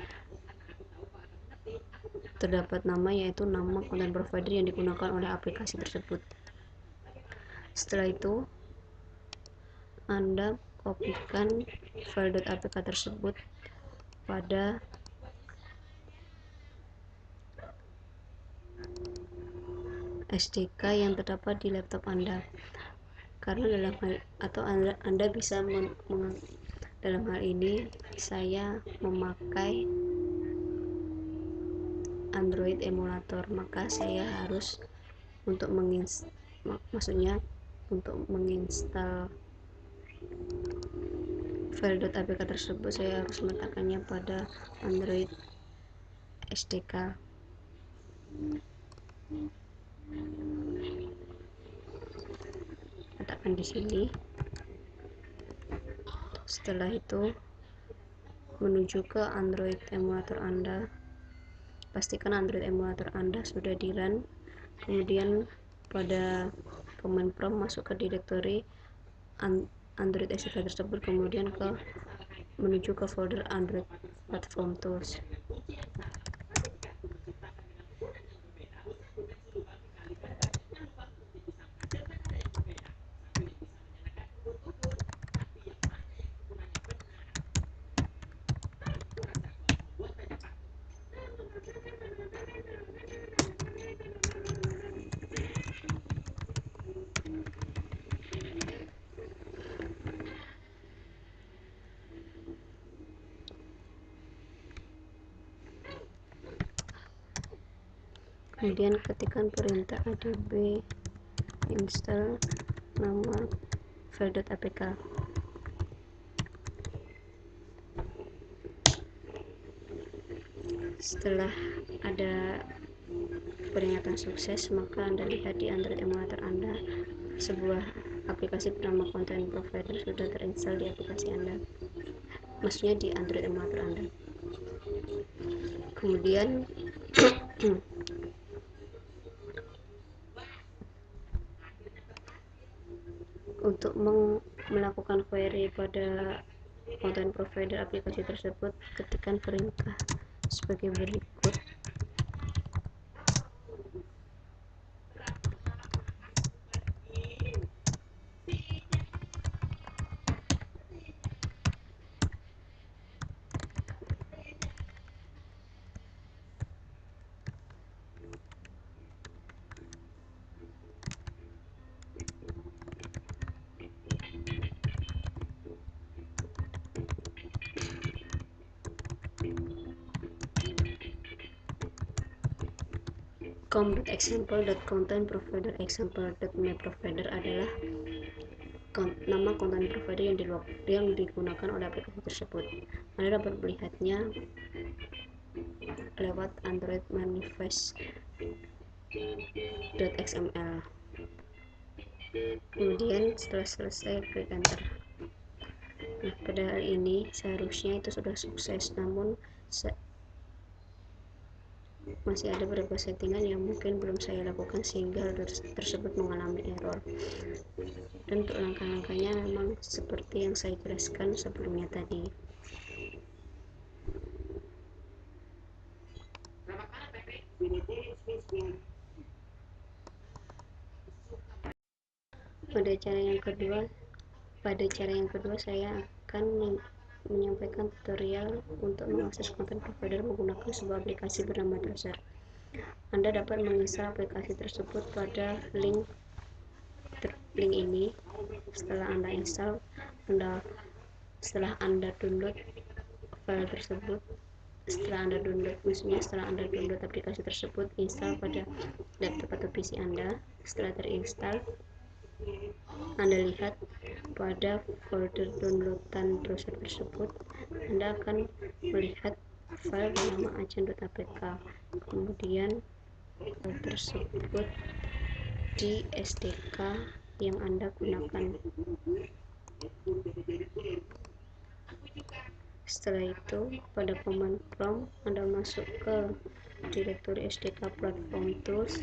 S3: terdapat nama, yaitu nama konten provider yang digunakan oleh aplikasi tersebut. Setelah itu Anda kopikan file.apk tersebut pada SDK yang terdapat di laptop Anda, karena Anda bisa dalam hal ini saya memakai Android emulator, maka saya harus untuk menginstal file.apk tersebut, saya harus meletakkannya pada Android SDK. Letakkan di sini. Setelah itu menuju ke Android emulator Anda. Pastikan Android emulator Anda sudah di run. Kemudian pada command prompt masuk ke direktori Android SDK tersebut, kemudian menuju ke folder Android Platform Tools. Kemudian ketikkan perintah adb install nama file.apk. Setelah ada peringatan sukses, maka Anda lihat di Android emulator Anda sebuah aplikasi bernama content provider sudah terinstall di aplikasi Anda, maksudnya di Android emulator Anda. Kemudian untuk melakukan query pada content provider aplikasi tersebut, ketikkan perintah sebagai berikut. Complete example.content provider example.myprovider adalah nama content provider yang digunakan oleh aplikasi tersebut. Anda dapat melihatnya lewat Android manifest.xml. Kemudian setelah selesai, klik enter. Nah, pada hal ini seharusnya itu sudah sukses, namun masih ada beberapa settingan yang mungkin belum saya lakukan sehingga hal tersebut mengalami error. Dan untuk langkah-langkahnya memang seperti yang saya jelaskan sebelumnya tadi. Pada cara yang kedua saya akan menyampaikan tutorial untuk mengakses content provider menggunakan sebuah aplikasi bernama Drosser. Anda dapat menginstal aplikasi tersebut pada link ini. Setelah Anda install, setelah Anda download file tersebut, setelah Anda download aplikasi tersebut, install pada laptop atau PC Anda. Setelah terinstall, Anda lihat pada folder downloadan browser tersebut, Anda akan melihat file bernama agent.apk. Kemudian file tersebut di SDK yang Anda gunakan. Setelah itu, pada command prompt Anda masuk ke direktori SDK Platform Tools.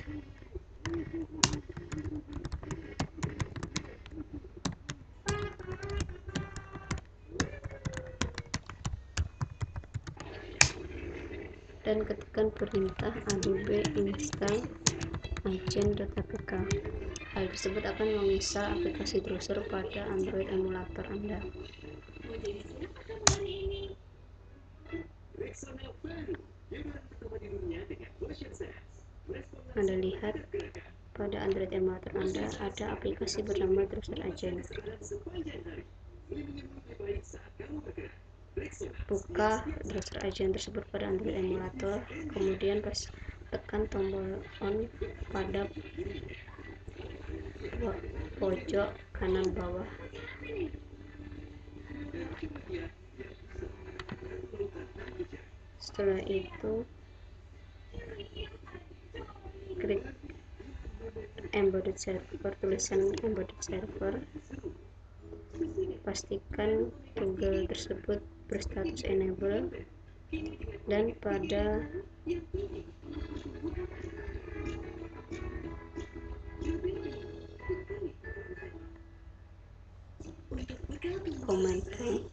S3: Dan ketikkan perintah adobe install agent.apk. Hal tersebut akan menginstal aplikasi Drosser pada Android emulator Anda. Anda lihat pada Android emulator Anda ada aplikasi bernama Drosser Agent. Buka Drosser Agent tersebut pada Android emulator, kemudian tekan tombol on pada pojok kanan bawah. Setelah itu, klik embedded server, tulisan embedded server. Pastikan toggle tersebut berstatus enable, dan pada command prompt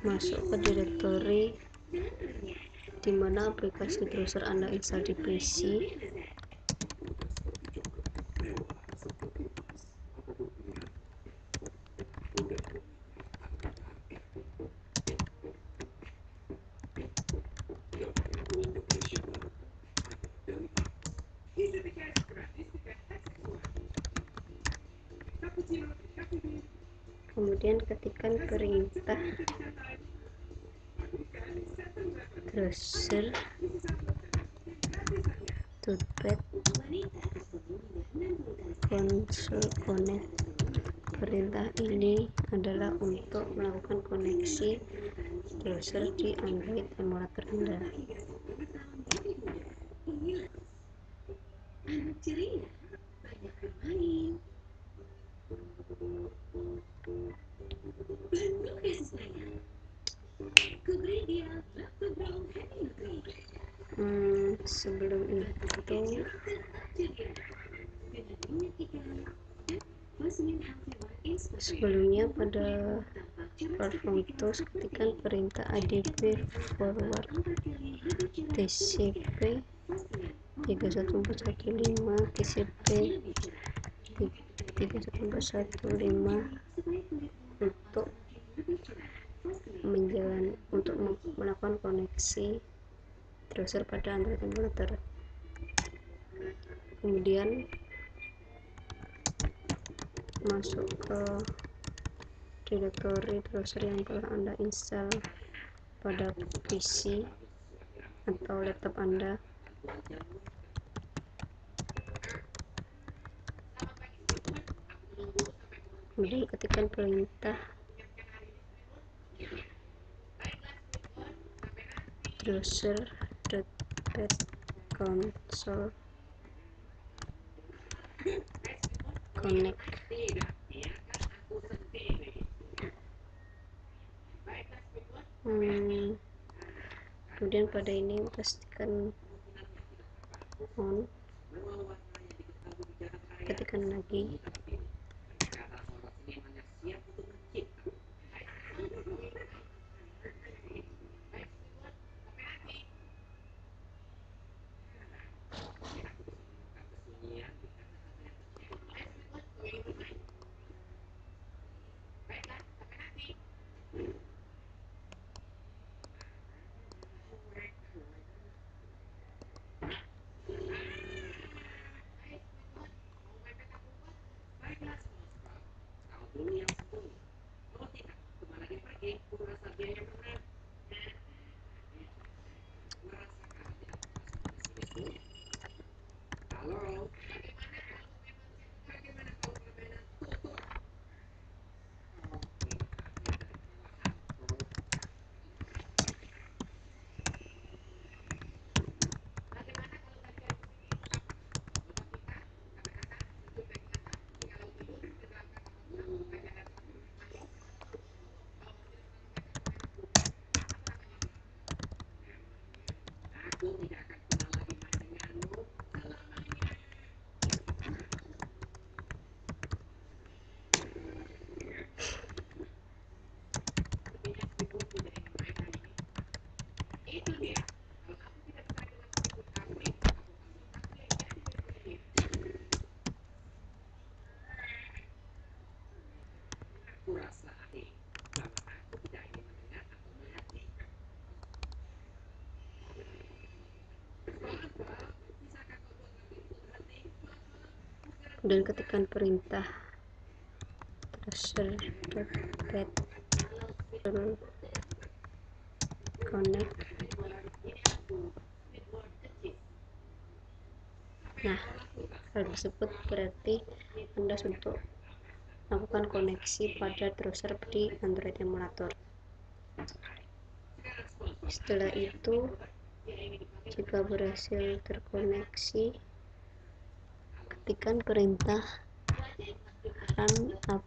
S3: masuk ke direktori di mana aplikasi Drosser Anda install di PC. Kemudian ketikkan perintah Drosser touchpad console connect. Perintah ini adalah untuk melakukan koneksi Drosser di Android emulator Anda. Sebelum itu sebelumnya pada platform tools ketikkan perintah adp forward tcp 31415 tcp 31415 untuk melakukan koneksi browser pada Android emulator. Kemudian masuk ke direktori browser yang telah Anda install pada PC atau laptop Anda. Kemudian ketikkan perintah browser.pet console connect. Kemudian pada ini pastikan on, ketikkan lagi dan ketikkan perintah browser.pet connect. Nah, hal tersebut berarti Anda untuk melakukan koneksi pada browser di Android emulator. Setelah itu, jika berhasil terkoneksi, ketikkan perintah run app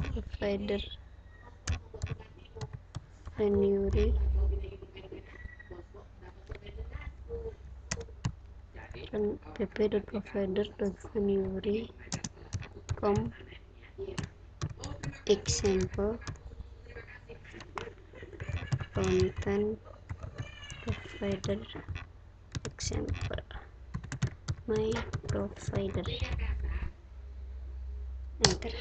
S3: provider venury run app.provider.venury.com example content provider example my provider, enter.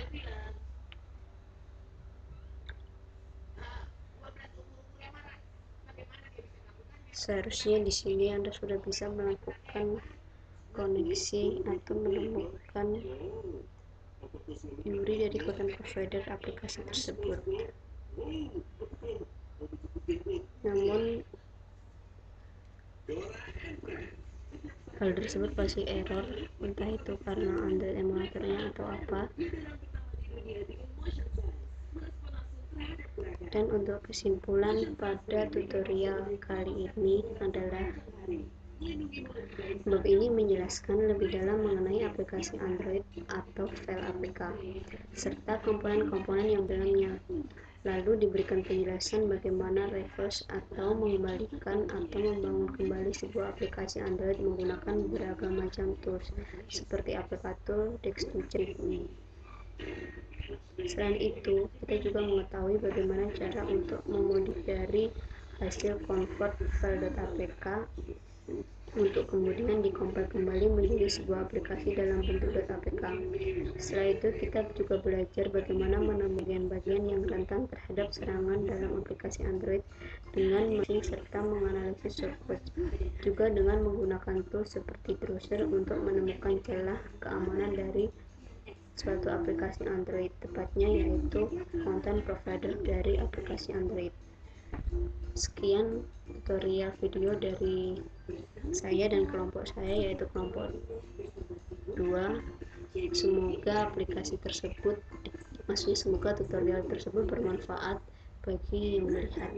S3: Seharusnya di sini Anda sudah bisa melakukan koneksi atau menemukan URI dari content provider aplikasi tersebut. Namun hal tersebut pasti error, entah itu karena Android emulatornya atau apa. Dan untuk kesimpulan pada tutorial kali ini adalah Bab ini menjelaskan lebih dalam mengenai aplikasi Android atau file APK, serta komponen-komponen yang dalamnya. Lalu diberikan penjelasan bagaimana reverse atau mengembalikan atau membangun kembali sebuah aplikasi Android menggunakan beragam macam tools, seperti aplikator, Dex2Check. Selain itu, kita juga mengetahui bagaimana cara untuk memodif dari hasil convert file.apk untuk kemudian dikompil kembali menjadi sebuah aplikasi dalam bentuk .apk. Setelah itu, kita juga belajar bagaimana menemukan bagian-bagian yang rentan terhadap serangan dalam aplikasi Android dengan mesin serta menganalisis source code, juga dengan menggunakan tools seperti browser untuk menemukan celah keamanan dari suatu aplikasi Android, tepatnya yaitu content provider dari aplikasi Android. Sekian tutorial video dari saya dan kelompok saya, yaitu kelompok 2. Semoga semoga tutorial tersebut bermanfaat bagi yang melihat.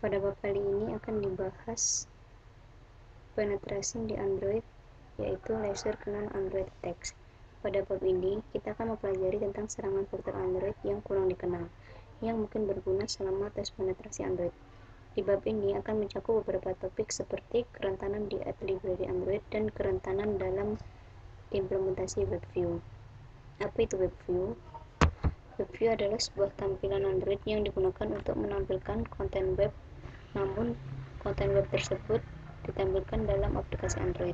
S3: Pada bab kali ini akan dibahas penetrasi di Android, yaitu laser cannon Android attacks. Pada bab ini, kita akan mempelajari tentang serangan filter Android yang kurang dikenal, yang mungkin berguna selama tes penetrasi Android. Di bab ini akan mencakup beberapa topik seperti kerentanan di library Android dan kerentanan dalam implementasi WebView. Apa itu WebView? WebView adalah sebuah tampilan Android yang digunakan untuk menampilkan konten web, namun konten web tersebut ditampilkan dalam aplikasi Android.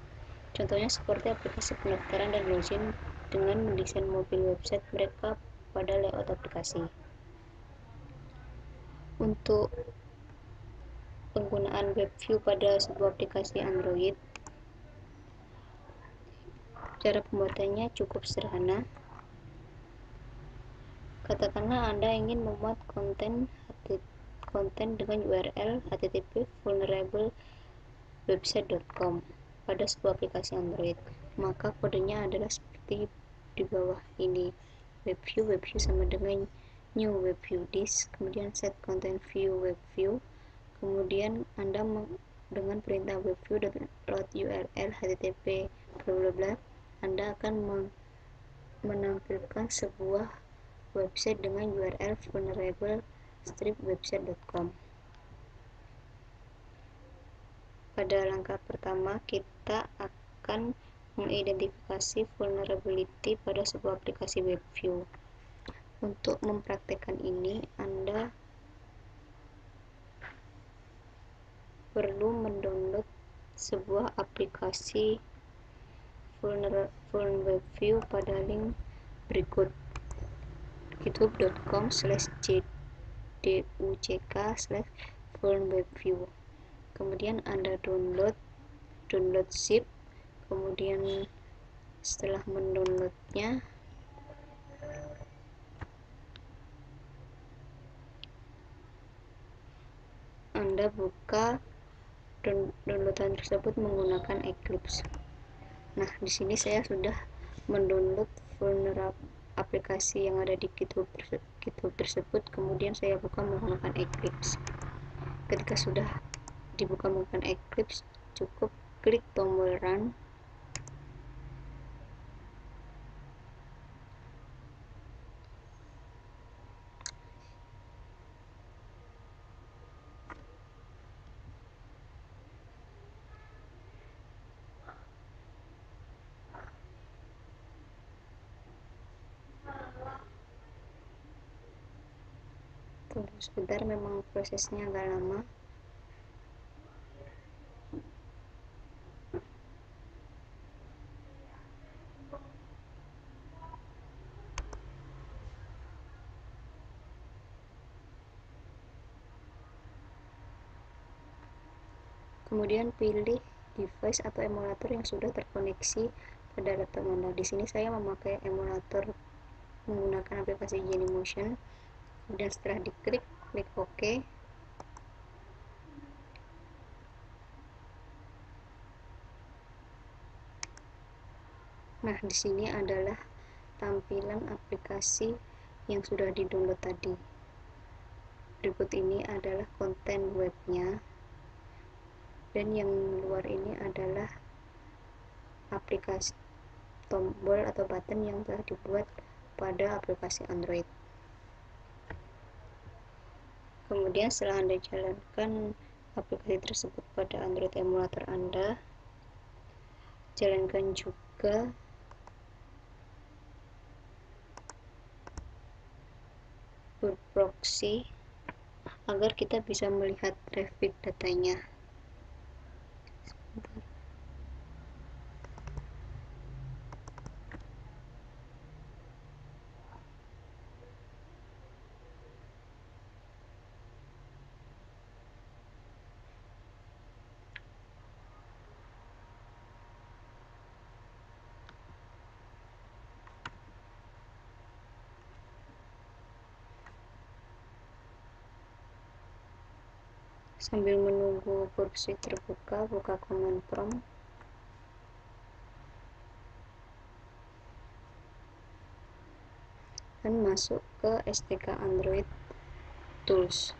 S3: Contohnya seperti aplikasi pendaftaran dan login dengan mendesain mobil website mereka pada layout aplikasi. Untuk penggunaan WebView pada sebuah aplikasi Android, cara pembuatannya cukup sederhana. Katakanlah Anda ingin memuat konten dengan URL http vulnerable.website.com pada sebuah aplikasi Android, maka kodenya adalah seperti di bawah ini. WebView sama dengan new WebView this, kemudian set content view WebView, kemudian Anda dengan perintah WebView.load URL http bla Anda akan menampilkan sebuah website dengan URL vulnerable-website.com. Pada langkah pertama, kita akan mengidentifikasi vulnerability pada sebuah aplikasi WebView. Untuk mempraktekkan ini, Anda perlu mendownload sebuah aplikasi WebView pada link berikut: github.com/duck/vulnwebview. Kemudian Anda download zip, kemudian setelah mendownloadnya, Anda buka downloadan tersebut menggunakan Eclipse. Nah, di sini saya sudah mendownload aplikasi yang ada di GitHub tersebut, kemudian saya buka menggunakan Eclipse. Ketika sudah dibuka menggunakan Eclipse, cukup klik tombol run. Tunggu sebentar, memang prosesnya agak lama. Kemudian pilih device atau emulator yang sudah terkoneksi pada laptop Anda. Di sini saya memakai emulator menggunakan aplikasi Genymotion. Kemudian setelah diklik, klik OK. Nah, di sini adalah tampilan aplikasi yang sudah di-download tadi. Berikut ini adalah konten webnya, dan yang luar ini adalah aplikasi tombol atau button yang telah dibuat pada aplikasi Android. Kemudian setelah Anda jalankan aplikasi tersebut pada Android emulator Anda, jalankan juga proxy agar kita bisa melihat traffic datanya. Sebentar. Sambil menunggu proxy terbuka, buka command prompt. Dan masuk ke SDK Android Tools.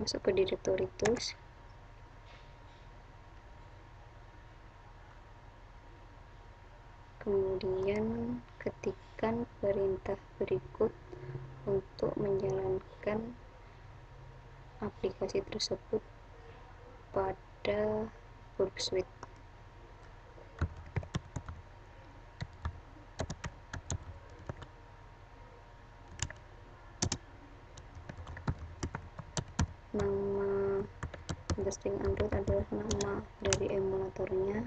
S3: masuk ke directory tools, kemudian ketikkan perintah berikut untuk menjalankan aplikasi tersebut pada Burp Suite. Nama testing Android adalah nama dari emulatornya.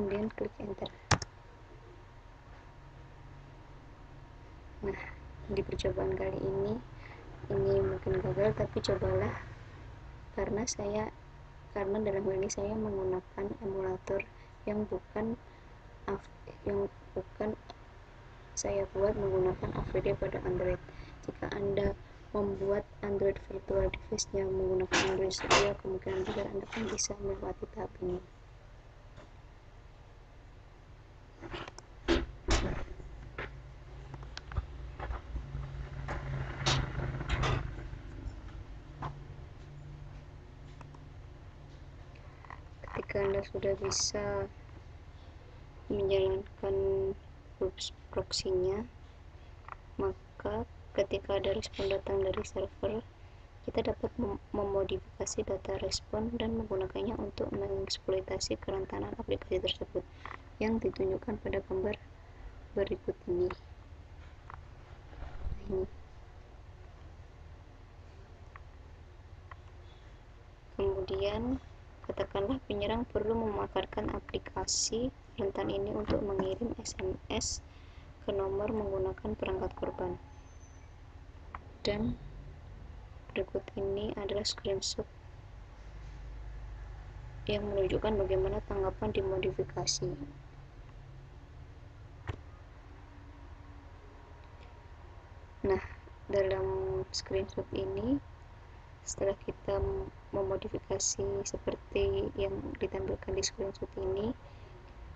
S3: Kemudian klik enter. Nah, di percobaan kali ini mungkin gagal, tapi cobalah, karena dalam hal ini saya menggunakan emulator yang bukan saya buat menggunakan AVD pada Android. Jika Anda membuat Android virtual device-nya menggunakan Android Studio, kemungkinan besar Anda akan bisa melewati tahap ini. Ketika Anda sudah bisa menjalankan proxy-nya, maka ketika ada respon datang dari server, kita dapat memodifikasi data respon dan menggunakannya untuk mengeksploitasi kerentanan aplikasi tersebut yang ditunjukkan pada gambar berikut ini. Kemudian katakanlah penyerang perlu memanfaatkan aplikasi rentan ini untuk mengirim SMS ke nomor menggunakan perangkat korban. Dan berikut ini adalah screenshot yang menunjukkan bagaimana tanggapan dimodifikasi. Nah, dalam screenshot ini, setelah kita memodifikasi seperti yang ditampilkan di screenshot ini,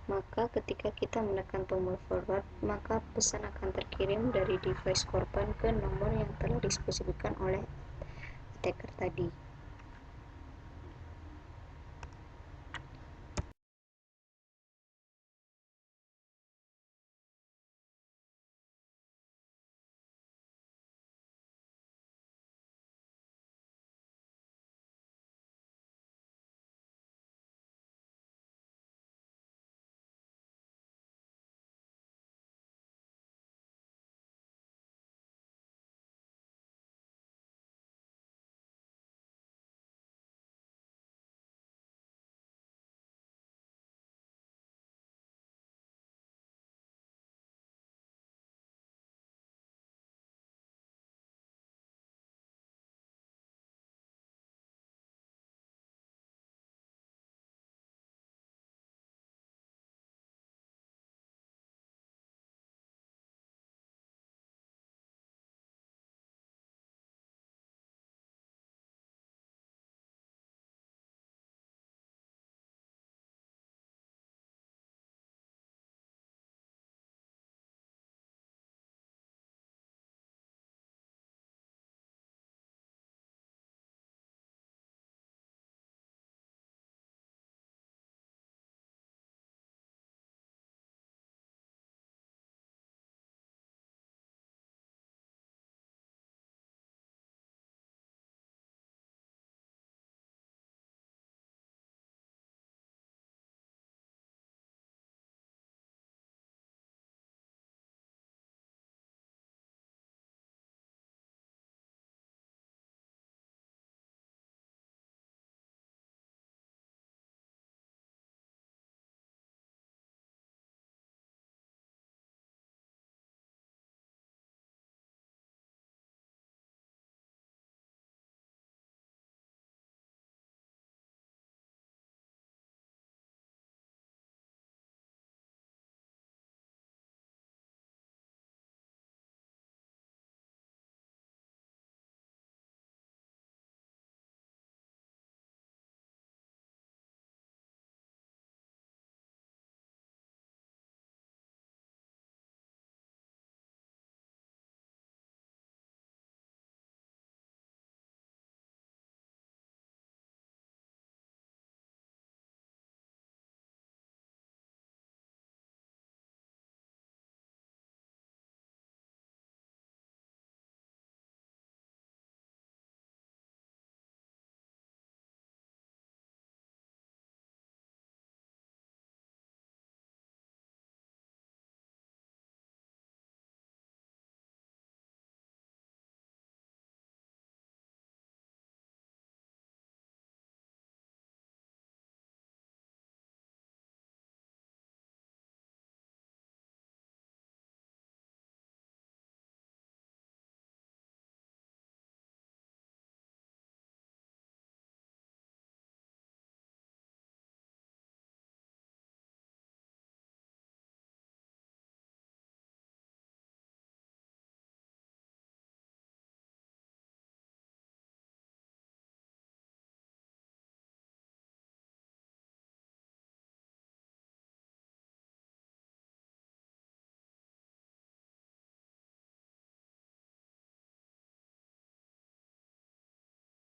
S3: maka ketika kita menekan tombol forward, maka pesan akan terkirim dari device korban ke nomor yang telah dispesifikasikan oleh attacker tadi.